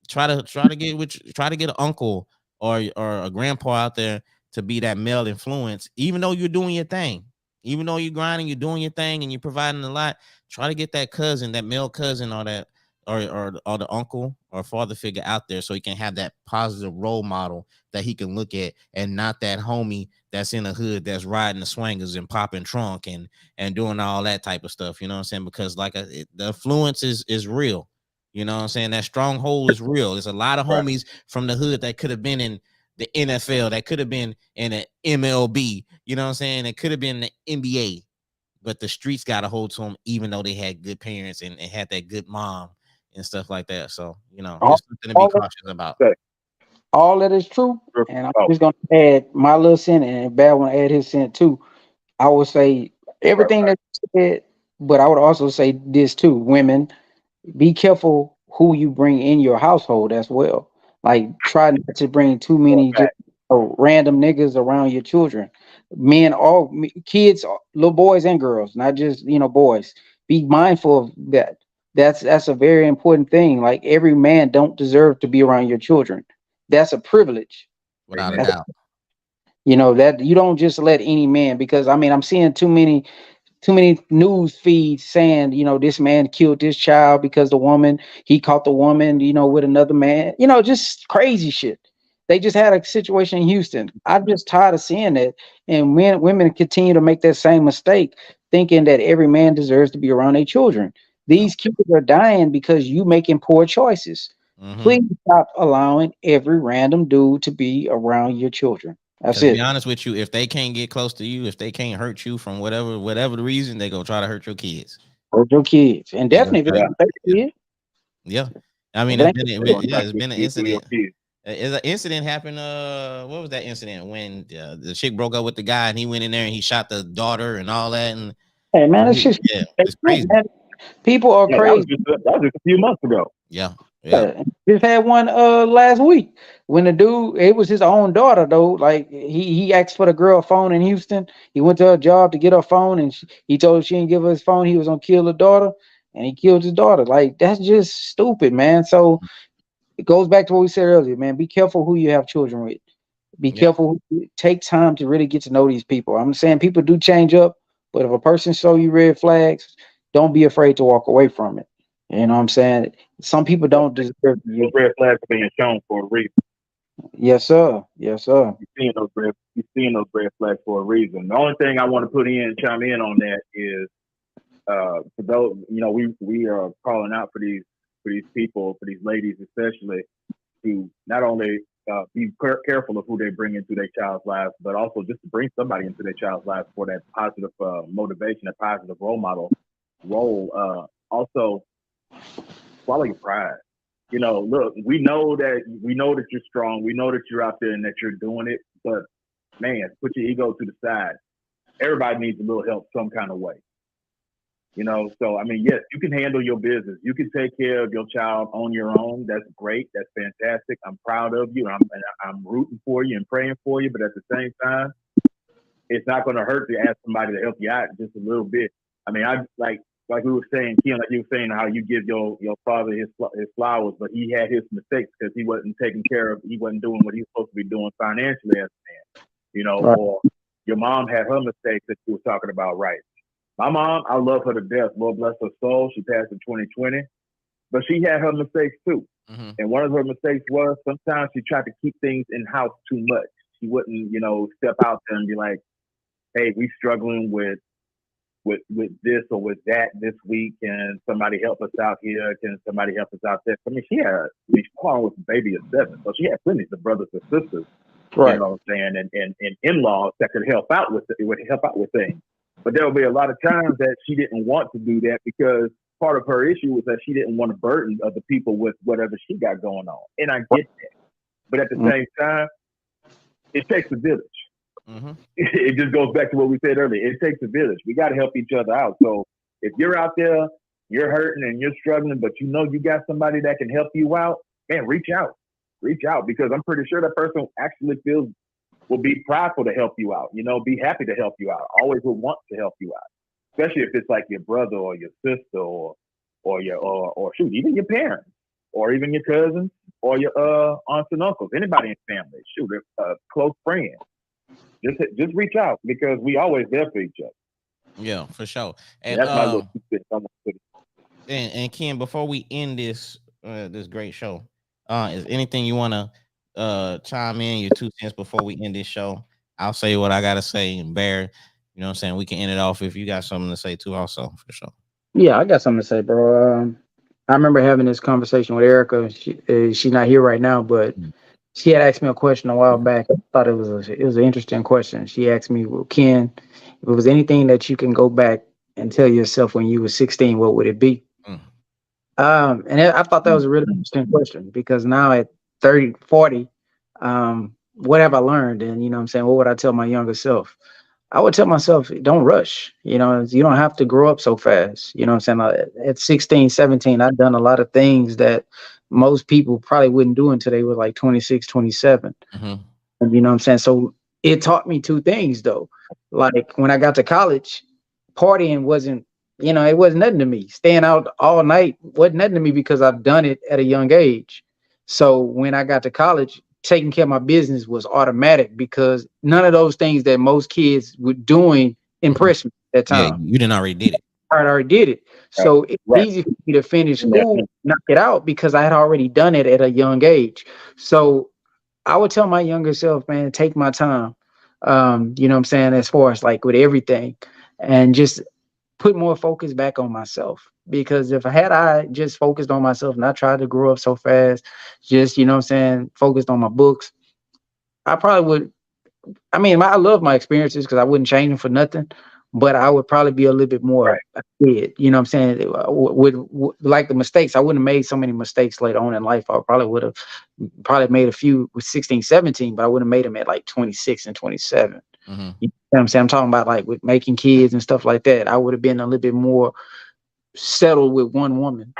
try to get an uncle or a grandpa out there to be that male influence, even though you're doing your thing, even though you're grinding, you're doing your thing, and you're providing a lot. Try to get that cousin, that male cousin, or that or the uncle or father figure out there, so he can have that positive role model that he can look at, and not that homie that's in the hood that's riding the swingers and popping trunk and doing all that type of stuff. You know what I'm saying? Because the influence is real. You know what I'm saying? That stronghold is real. There's a lot of
right.
homies from the hood that could have been in the NFL, that could have been in an MLB, you know what I'm saying? It could have been the NBA, but the streets got a hold to them, even though they had good parents and had that good mom and stuff like that. So,
all,
just something to be
all, that,
cautious about.
So,
all that is true. And I'm
oh,
just going to add my little cent, and Bad want to add his cent too. I would say
right,
everything
right.
that you said, but I would also say this too: women, be careful who you bring in your household as well. Like, try not to bring too
For a
many just
fact.
random niggas around your children. Men, kids, little boys and girls, not just boys. Be mindful of that. That's a very important thing. Like, every man don't deserve to be around your children. That's a privilege.
Without a
Amen.
That's,
doubt.
that you don't just let any man, because I mean I'm seeing too many news feeds saying, this man killed this child because he caught the woman, with another man, just crazy shit. They just had a situation in Houston. I'm just tired of seeing that. And women continue to make that same mistake, thinking that every man deserves to be around their children.
No.
These kids are dying because you making poor choices.
Mm-hmm.
Please stop allowing every random dude to be around your children. That's
Because to be
it.
honest with you, if they can't get close to you, if they can't hurt you from whatever the reason, they gonna try to hurt your kids.
Hurt your kids. And
They gonna
definitely if
try
it
to,
Yeah,
ain't their
yeah,
kid,
yeah. I mean,
if it
it's
ain't
been,
they're gonna try
yeah,
to
it's
get
been an
you through your
incident.
kids.
Is an incident happened. What was that incident when the chick broke up with the guy and he went in there and he shot the daughter and all that? And
hey man, it's just
yeah, it's crazy.
man, people are
Yeah,
crazy.
that was just a few months ago.
Yeah, yeah.
Yeah, just had one last week when the dude, it was his own daughter though. Like he asked for the girl phone in Houston. He went to her job to get her phone, and he told her she didn't give her his phone. He was gonna kill the daughter, and he killed his daughter. Like that's just stupid, man. So it goes back to what we said earlier, man. Be careful who you have children with. Be
Yeah.
careful. Take time to really get to know these people. I'm saying people do change up, but if a person show you red flags, don't be afraid to walk away from it. You know what I'm saying? Some people
Yeah,
don't deserve
those
you.
red flags are being shown for a reason.
Yes, sir. Yes, sir.
You're seeing those red flags for a reason. The only thing I want to chime in on that is for those, we are calling out for these people, for these ladies especially, to not only be careful of who they bring into their child's lives, but also just to bring somebody into their child's lives for that positive motivation, a positive role model role. Also, swallow your pride. Look, we know that you're strong. We know that you're out there and that you're doing it. But man, put your ego to the side. Everybody needs a little help some kind of way. So I mean, yes, you can handle your business. You can take care of your child on your own. That's great. That's fantastic. I'm proud of you. I'm rooting for you and praying for you. But at the same time, it's not going to hurt to ask somebody to help you out just a little bit. I mean, I like we were saying, Ken, like you were saying, how you give your father his flowers, but he had his mistakes because he wasn't taking care of, he wasn't doing what he was supposed to be doing financially as a man,
Right.
or your mom had her mistakes that you were talking about, right? My mom, I love her to death. Lord bless her soul. She passed in 2020, but she had her mistakes too.
Mm-hmm.
And one of her mistakes was sometimes she tried to keep things in house too much. She wouldn't, step out there and be like, "Hey, we struggling with this or with that this week. Can somebody help us out here? Can somebody help us out there?" I mean, she was a baby of 7, so she had plenty of brothers and sisters, you
Right.
know what I'm saying, and in-laws that could help out with things. But there will be a lot of times that she didn't want to do that because part of her issue was that she didn't want to burden other people with whatever she got going on. And I get that. But at the
Mm.
same time, it takes a village.
Mm-hmm.
It just goes back to what we said earlier. It takes a village. We got to help each other out. So if you're out there, you're hurting and you're struggling, but you got somebody that can help you out, man, reach out. Reach out because I'm pretty sure that person actually will be prideful to help you out. Be happy to help you out. Always will want to help you out, especially if it's like your brother or your sister or shoot, even your parents or even your cousins or your aunts and uncles, anybody in family. Shoot, a close friend. Just reach out because we always there for each other.
Yeah, for sure.
And
And
that's my little 2 cents.
and Ken, before we end this great show, is anything you want to chime in your 2 cents before we end this show? I'll say what I gotta say, and Bear, you know what I'm saying, we can end it off if you got something to say too, also for sure.
Yeah, I got something to say, bro. I remember having this conversation with Erica. She's not here right now, but she had asked me a question a while back. I thought it was an interesting question. She asked me, "Well, Ken, if it was anything that you can go back and tell yourself when you were 16, what would it be?"
Mm.
And I thought that was a really interesting question because now at 30, 40, what have I learned? And you know what I'm saying, what would I tell my younger self? I would tell myself, don't rush. You don't have to grow up so fast. You know what I'm saying? At 16, 17, I've done a lot of things that most people probably wouldn't do until they were like 26, 27.
Mm-hmm.
And you know what I'm saying? So it taught me two things though. Like when I got to college, partying wasn't, it wasn't nothing to me. Staying out all night wasn't nothing to me because I've done it at a young age. So when I got to college, taking care of my business was automatic because none of those things that most kids were doing
Mm-hmm.
impressed me at that
Yeah,
time.
you didn't already did it.
I already did it.
Right.
So it's
Right.
easy for me to finish
And that's
school, knock it out because I had already done it at a young age. So I would tell my younger self, man, take my time. You know what I'm saying? As far as like with everything and just put more focus back on myself. Because if I just focused on myself and I tried to grow up so fast, just, you know what I'm saying, focused on my books, I probably would. I mean, I love my experiences because I wouldn't change them for nothing, but I would probably be a little bit more
Right.
a kid. You know what I'm saying? Like the mistakes, I wouldn't have made so many mistakes later on in life. I probably would have probably made a few with 16, 17, but I would have made them at like 26 and 27.
Mm-hmm.
You know what I'm saying? I'm talking about like with making kids and stuff like that. I would have been a little bit more settled with one woman.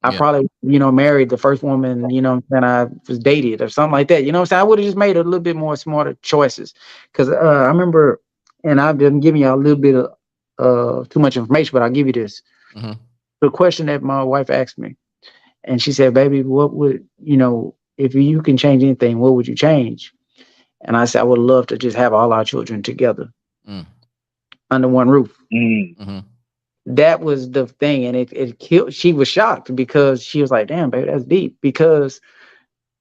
I
Yeah.
probably, married the first woman, that I was dated or something like that. You know what I'm saying? I would have just made a little bit more smarter choices. Cause I remember, and I've been giving you a little bit of too much information, but I'll give you this.
Mm-hmm.
The question that my wife asked me, and she said, "Baby, what would, if you can change anything, what would you change?" And I said, "I would love to just have all our children together
Mm.
under one roof."
Mm.
Mm-hmm.
That was the thing. And it killed, she was shocked because she was like, "Damn, baby, that's deep." Because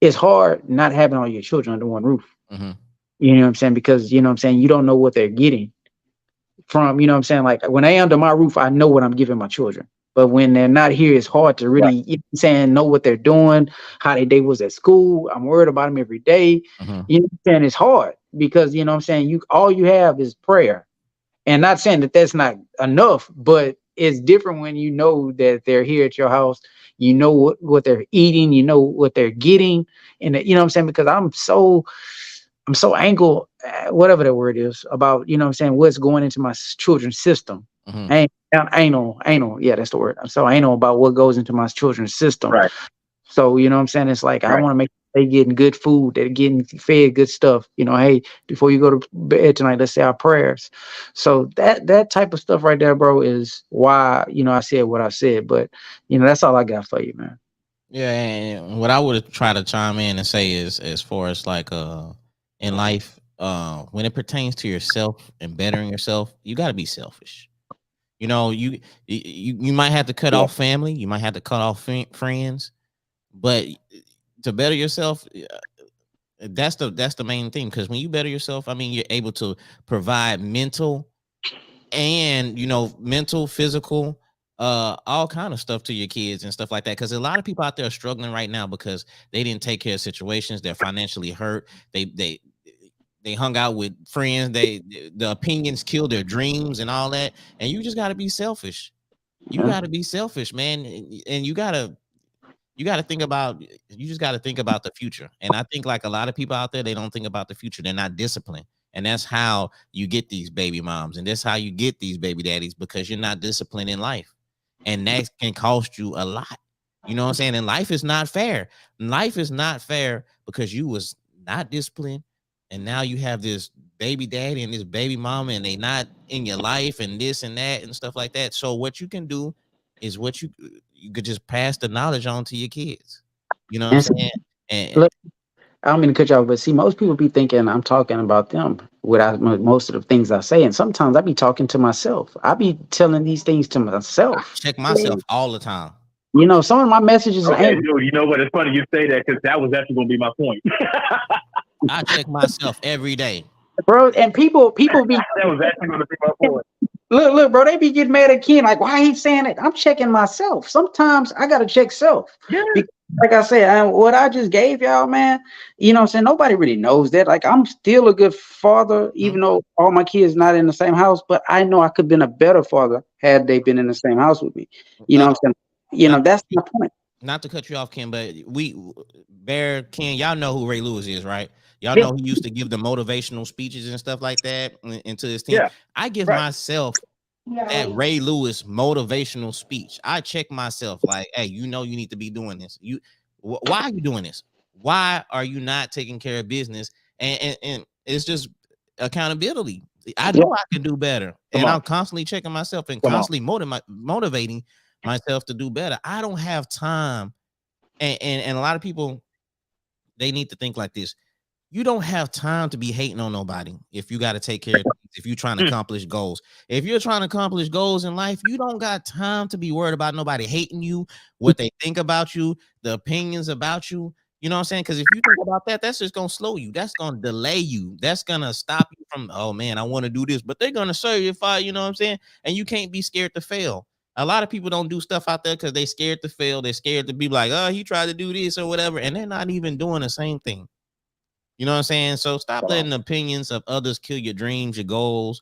it's hard not having all your children under one roof.
Mm-hmm.
You know what I'm saying? Because, you know what I'm saying, you don't know what they're getting from, you know what I'm saying? Like when they under my roof, I know what I'm giving my children. But when they're not here, it's hard to really,
Right.
you know what I'm saying, know what they're doing, how their day was at school. I'm worried about them every day.
Mm-hmm.
You know what I'm saying? It's hard because, you know what I'm saying, all you have is prayer. And not saying that that's not enough, but it's different when you know that they're here at your house. You know what they're eating, you know what they're getting, and you know what I'm saying. Because I'm so angle, whatever that word is, about, you know what I'm saying, what's going into my children's system.
Mm-hmm.
Anal, yeah, that's the word. I'm so anal about what goes into my children's system.
Right.
So, you know what I'm saying? It's like I
Right.
want to make sure they getting good food, they're getting fed good stuff. Hey, before you go to bed tonight, let's say our prayers. So that type of stuff right there, bro, is why, I said what I said. But that's all I got for you, man.
Yeah, and what I would try to chime in and say is, as far as like in life, when it pertains to yourself and bettering yourself, you got to be selfish. You might have to cut
Yeah.
off family, you might have to cut off friends, but to better yourself, that's the main thing. Because when you better yourself, I mean, you're able to provide mental and mental, physical, all kind of stuff to your kids and stuff like that. Because a lot of people out there are struggling right now because they didn't take care of situations. They're financially hurt. They hung out with friends. The opinions kill their dreams and all that. And you just got to be selfish. You
Yeah.
got to be selfish, man. And you got to think about, you just got to think about the future. And I think like a lot of people out there, they don't think about the future. They're not disciplined. And that's how you get these baby moms, and that's how you get these baby daddies, because you're not disciplined in life. And that can cost you a lot. You know what I'm saying? And life is not fair. Life is not fair because you was not disciplined. And now you have this baby daddy and this baby mama, and they not in your life and this and that and stuff like that. So what you can do is what you could just pass the knowledge on to your kids. You know what I'm
And see,
saying? And
look, I don't mean to cut you off, but see, most people be thinking I'm talking about them without most of the things I say. And sometimes I be talking to myself. I be telling these things to
I
myself.
check myself all the time.
Some of my messages
Okay,
ain't,
dude. You know what? It's funny you say that because that was actually going to be my point.
I check myself every day.
bro. And people be
That was actually going to be my point.
look, bro. They be getting mad at Ken, like, why he saying it? I'm checking myself. Sometimes I gotta check self.
Yeah.
Because, like I said, what I just gave y'all, man. You know what I'm saying? Nobody really knows that. Like, I'm still a good father,
Mhm.
even though all my kids not in the same house. But I know I could have been a better father had they been in the same house with me. You know
Uh,
what I'm saying?
not
That's my point.
not to cut you off, Ken, but Bear Ken, y'all know who Ray Lewis is, right? Y'all
Yeah.
know he used to give the motivational speeches and stuff like that into his team.
Yeah.
I give
Right.
myself that Ray Lewis motivational speech. I check myself like, hey, you need to be doing this. Why are you doing this? Why are you not taking care of business? And it's just accountability. I
Yeah.
know I can do better,
Come
and
on.
I'm constantly checking myself and
Come on.
constantly motivating myself to do better. I don't have time, and a lot of people, they need to think like this. You don't have time to be hating on nobody if you got to take care of things, if you're trying to
Mm.
accomplish goals. If you're trying to accomplish goals in life, you don't got time to be worried about nobody hating you, what they think about you, the opinions about you. You know what I'm saying? Because if you think about that, that's just gonna slow you. That's gonna delay you. That's gonna stop you from, oh man, I want to do this, but they're gonna certify, you know what I'm saying? And you can't be scared to fail. A lot of people don't do stuff out there because they scared to fail. They're scared to be like, oh, he tried to do this or whatever, and they're not even doing the same thing. You know what I'm saying? So stop letting the opinions of others kill your dreams, your goals.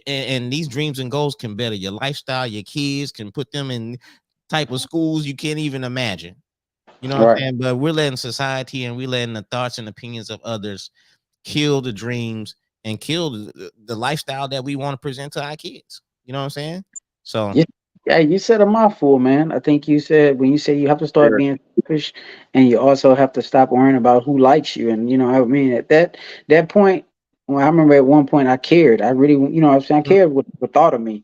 And these dreams and goals can better your lifestyle. Your kids can put them in type of schools you can't even imagine. You know what I'm
Right.
saying? But we're letting society and we're letting the thoughts and opinions of others kill the dreams and kill the lifestyle that we want to present to our kids. You know what I'm saying? So
Yeah. Yeah, you said a mouthful, man. I think you said when you say you have to start
Sure.
being selfish, and you also have to stop worrying about who likes you. And I mean, at that point, well, I remember at one point I cared. I really, I was saying I cared what thought of me.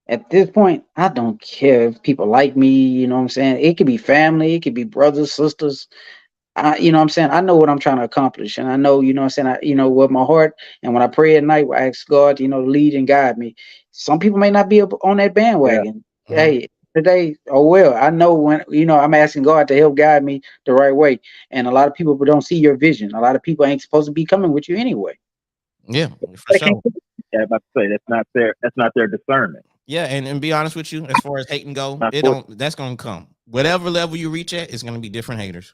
At this point, I don't care if people like me. You know what I'm saying? It could be family, it could be brothers, sisters. What I'm saying? I know what I'm trying to accomplish, and I know, what I'm saying, with my heart, and when I pray at night, I ask God, to lead and guide me. Some people may not be up on that
Yeah.
bandwagon.
mhm.
Hey, today, oh well, I know when, I'm asking God to help guide me the right way. And a lot of people don't see your vision. A lot of people ain't supposed to be coming with you anyway.
Yeah, for
They can't.
sure.
Yeah, I'm about to say that's not their discernment.
Yeah, and be honest with you, as far as hating go,
Not
it
for
don't that's gonna come. Whatever level you reach at, it's gonna be different haters.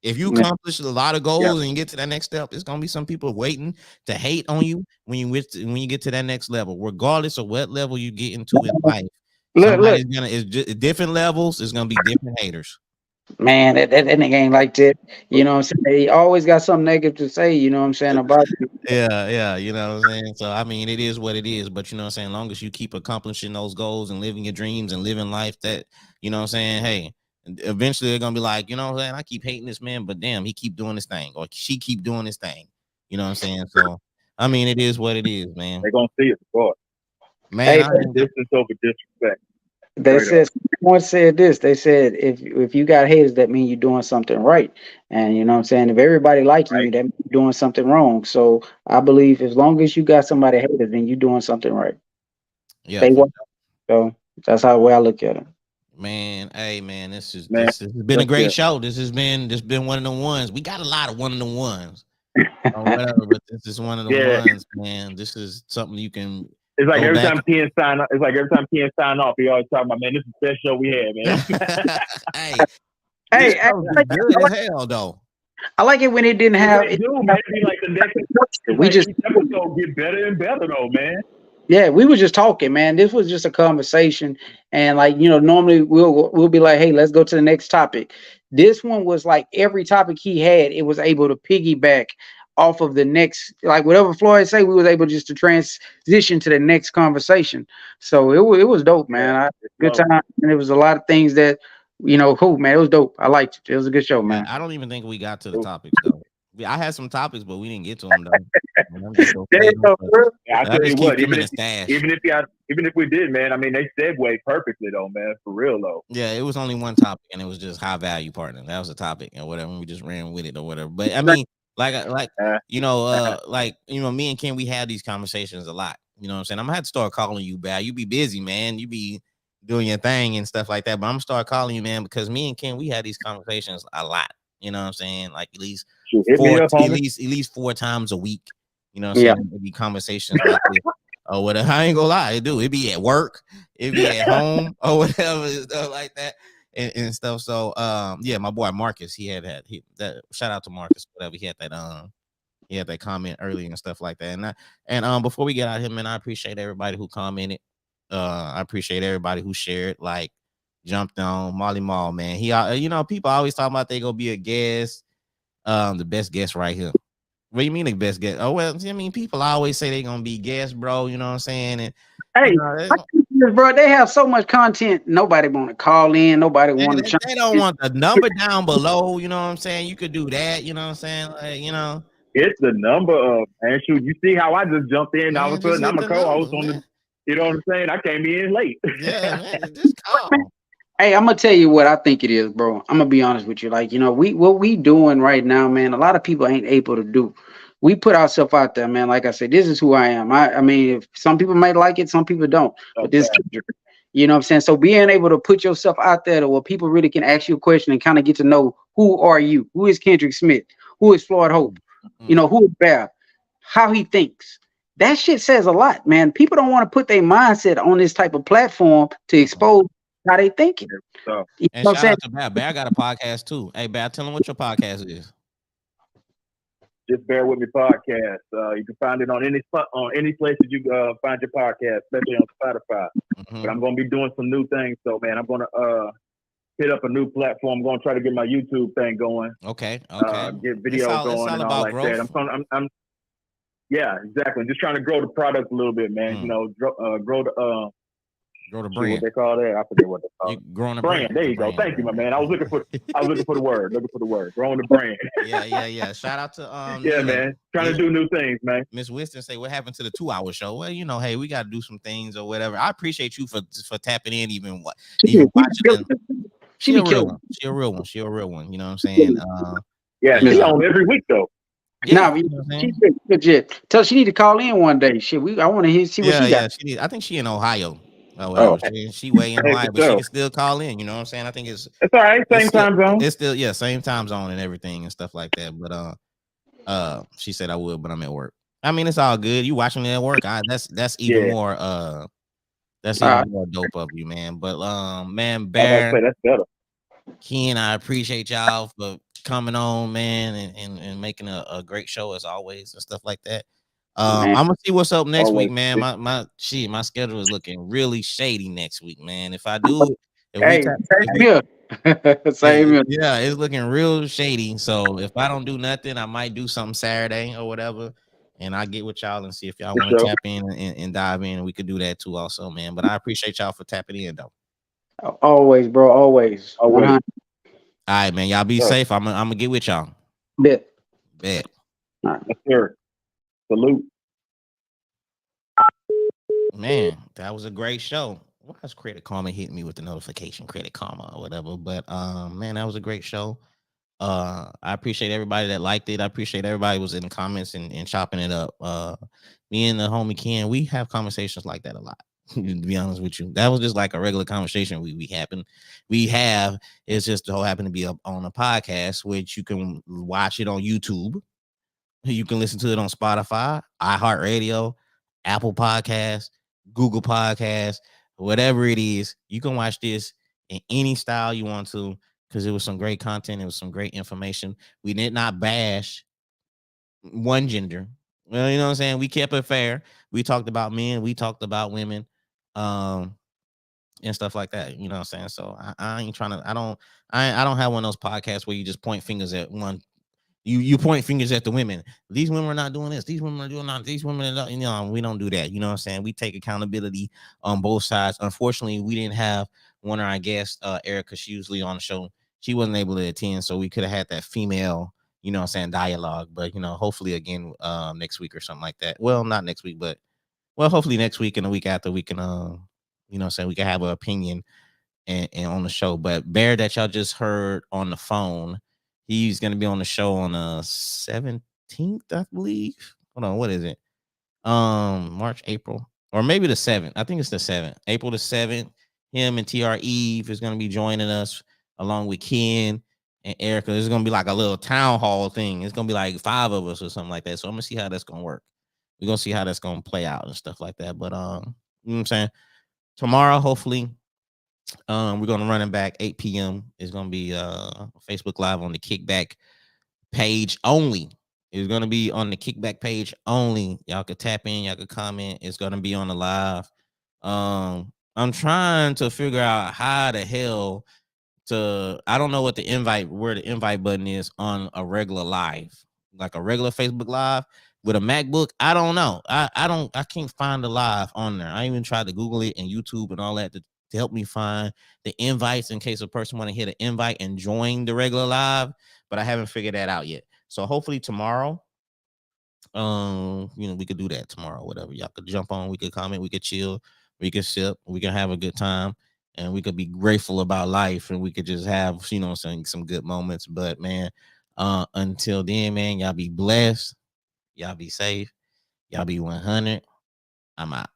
If you
Yeah.
accomplish a lot of
yeah.
goals and you get to that next step, it's gonna be some people waiting to hate on you when you get to that next level, regardless of what level you get into in life.
Look,
Somebody's gonna is just different levels. It's gonna be different haters.
man, that nigga ain't like that. You know what I'm saying? He always got something negative to say, you know what I'm saying, about you.
Yeah, you know what I'm saying? So I mean it is what it is, but you know what I'm saying, long as you keep accomplishing those goals and living your dreams and living life that, you know what I'm saying, hey, eventually they're gonna be like, you know what I'm saying, I keep hating this man, but damn, he keep doing this thing, or she keep doing this thing. You know what I'm saying? So I mean it is what it is, man.
They're gonna see it, of course.
Man,
Hey,
I
That
ain't
distance over disrespect.
they
Straight up.
said someone said this. They said if you got haters, that means you're doing something right. And you know what I'm saying? If everybody liking
Right.
you, that means you're doing something wrong. So I believe as long as you got somebody haters, then you're doing something right.
yeah,
They
for
want. So that's how way I look at it.
man, hey man, this is
Man,
this has been a
that's
great
it.
show. This been one of the ones. We got a lot of one of the ones. Or whatever, but this is one of the
Yeah.
ones, man. This is something you can
It's like
go
every
back.
time Ken sign up, it's like every time Ken sign off, he always talking about, man, this is the best show we had, man.
Hey, this
Hey, I
show be
like,
good as hell though.
I like it when it didn't
It
have
really
it.
do,
Didn't
man.
have
It be like the next, it's
we
like
just
each episode get better and better though, man.
Yeah, we were just talking, man. This was just a conversation, and like normally we'll be like, "Hey, let's go to the next topic." This one was like every topic he had, it was able to piggyback off of the next, like whatever Floyd say, we was able just to transition to the next conversation. So it was dope,
Yeah,
man.
it's
Good
low.
time, and it was a lot of things that cool, man. It was dope. I liked it. It was a good show,
Yeah,
man.
I don't even think we got to the topics though. I had some topics, but we didn't get to them though. And I'm just gonna
There
say
you
them,
go,
but
bro.
Yeah, I
I
tell
just
you
keep
what,
them in the stash.
even if we did, man, I mean they segued perfectly though, man, for real though.
Yeah, it was only one topic, and it was just high value partner. That was the topic, and whatever. And we just ran with it or whatever. But I mean,
Uh,
me and Ken, we had these conversations a lot. You know what I'm saying? I'm gonna have to start calling you back. You be busy, man. You be doing your thing and stuff like that. But I'm gonna start calling you, man, because me and Ken, we had these conversations a lot. You know what I'm saying? Like at least
shoot, hit me
four,
up,
at
homie.
least 4 times a week. You know what I'm
Yeah.
saying? It'd be conversations like this. Or whatever. I ain't gonna lie, it do. It be at work, it be at home, or whatever, and stuff like that. And stuff. So yeah, my boy Marcus, he had that shout out to Marcus, whatever. He had that comment earlier and stuff like that. And before we get out of here, man, I appreciate everybody who commented. I appreciate everybody who shared, like jumped on Molly Mall, man. People always talk about they gonna be a guest. The best guest right here. What do you mean the best guest? Oh well, I mean people always say they gonna be guests, bro. You know what I'm saying? And you
Hey,
know,
I think this, bro, they have so much content. Nobody want to call in. Nobody
they,
want
they,
to
they don't want the number down below. You know what I'm saying? You could do that. You know what I'm saying? Like,
It's the number of man, shoot, you see how I just jumped in all of
man,
a
just
sudden
hit
I'm a
the
co-host
numbers,
on the
man.
you know what I'm saying? I came in late.
Yeah, man, just call.
Hey, I'm gonna tell you what I think it is, bro. I'm gonna be honest with you. Like, we what we doing right now, man. A lot of people ain't able to do. We put ourselves out there, man. Like I said, this is who I am. I mean, if some people might like it, some people don't.
Oh,
But this,
fact.
You know what I'm saying? So being able to put yourself out there to where people really can ask you a question and kind of get to know who are you, who is Kendrick Smith, who is Floyd Hope, you know, who is Bear, how he thinks. That shit says a lot, man. People don't want to put their mindset on this type of platform to expose how they thinking.
So,
You
And
know what I'm
shout
saying?
out to Bear. Bear got a podcast too. Hey, Bear, tell him what your podcast is.
just bear with me podcast. You can find it on any place that you find your podcast, especially on Spotify. But I'm going to be doing some new things. So, man, I'm going to hit up a new platform. I'm going to try to get my YouTube thing going.
Okay.
Get
It's
video
all
going and all
about
like
growth.
that. Yeah, exactly. Just trying to grow the product a little bit, man. You know, grow the
grow the brand.
What they call that? I forget what they call it.
Growing the
brand. There you go. Thank you, my man. I was looking for the word. Growing the brand.
yeah. Shout out to
yeah, man. Trying to do new things, man.
Miss Winston say, what happened to the 2-hour show? Well, you know, hey, we got to do some things or whatever. I appreciate you for tapping in, even watching. She a real one. She a real one. You know what I'm saying?
Yeah, she on every week though.
Yeah, she's legit. Tell her she need to call in one day. Shit, I want to see what she got.
She need. I think she in Ohio. She way in Ohio, but she can still call in. You know what I'm saying? I think it's
all right. Same time zone.
It's still same time zone and everything and stuff like that. But she said I would, but I'm at work. I mean, it's all good. You watching me at work? That's even more that's even more dope of you, man. But man, Bear,
that's better.
Ken, I appreciate y'all for coming on, man, and making a great show as always and stuff like that. I'm gonna see what's up next week, man. My schedule is looking really shady next week, man. If I do,
same here.
Yeah, it's looking real shady. So if I don't do nothing, I might do something Saturday or whatever, and I get with y'all and see if y'all want to tap in and dive in. And we could do that too, also, man. But I appreciate y'all for tapping in, though.
Always, bro. Always.
All right, man. Y'all be safe. I'm gonna get with y'all. Bet.
All right. Yes, sir. Salute.
Man, that was a great show. Why is Credit Karma hitting me with the notification? Credit Karma or whatever. But man, that was a great show. I appreciate everybody that liked it. I appreciate everybody who was in the comments and chopping it up. Me and the homie Ken, we have conversations like that a lot. To be honest with you, that was just like a regular conversation we have. It's just so happen to be up on a podcast, which you can watch it on YouTube. You can listen to it on Spotify, iHeartRadio, Apple Podcasts, Google Podcasts, whatever it is. You can watch this in any style you want to, because it was some great content. It was some great information. We did not bash one gender. Well, you know what I'm saying? We kept it fair. We talked about men. We talked about women, and stuff like that. You know what I'm saying? So I ain't trying to. I don't have one of those podcasts where you just point fingers at one. You point fingers at the women. These women are not doing this. These women are doing that. These women are not, we don't do that. You know what I'm saying? We take accountability on both sides. Unfortunately, we didn't have one of our guests, Erica. She usually on the show. She wasn't able to attend, so we could have had that female, you know what I'm saying, dialogue. But, hopefully again next week or something like that. Well, not next week, but hopefully next week and the week after we can, you know what I'm saying, we can have an opinion and on the show. But Bear that y'all just heard on the phone, he's going to be on the show on the 17th, I believe. Hold on, what is it? March, April, or maybe the 7th. I think it's the 7th. April the 7th. Him and TR Eve is going to be joining us along with Ken and Erica. It's going to be like a little town hall thing. It's going to be like 5 of us or something like that. So I'm going to see how that's going to work. We're going to see how that's going to play out and stuff like that. But, you know what I'm saying? Tomorrow, hopefully, we're gonna run it back 8 p.m. It's gonna be Facebook Live on the Kikback page only. It's gonna be on the Kikback page only. Y'all could tap in, y'all could comment. It's gonna be on the live. I'm trying to figure out how the hell I don't know where the invite button is on a regular live, like a regular Facebook Live with a MacBook. I don't know. I can't find the live on there. I even tried to Google it and YouTube and all that to help me find the invites in case a person want to hit an invite and join the regular live, but I haven't figured that out yet. So hopefully tomorrow, we could do that tomorrow, whatever. Y'all could jump on, we could comment, we could chill, we could sip, we can have a good time, and we could be grateful about life, and we could just have, some good moments. But man, until then, man, y'all be blessed, y'all be safe, y'all be 100. I'm out.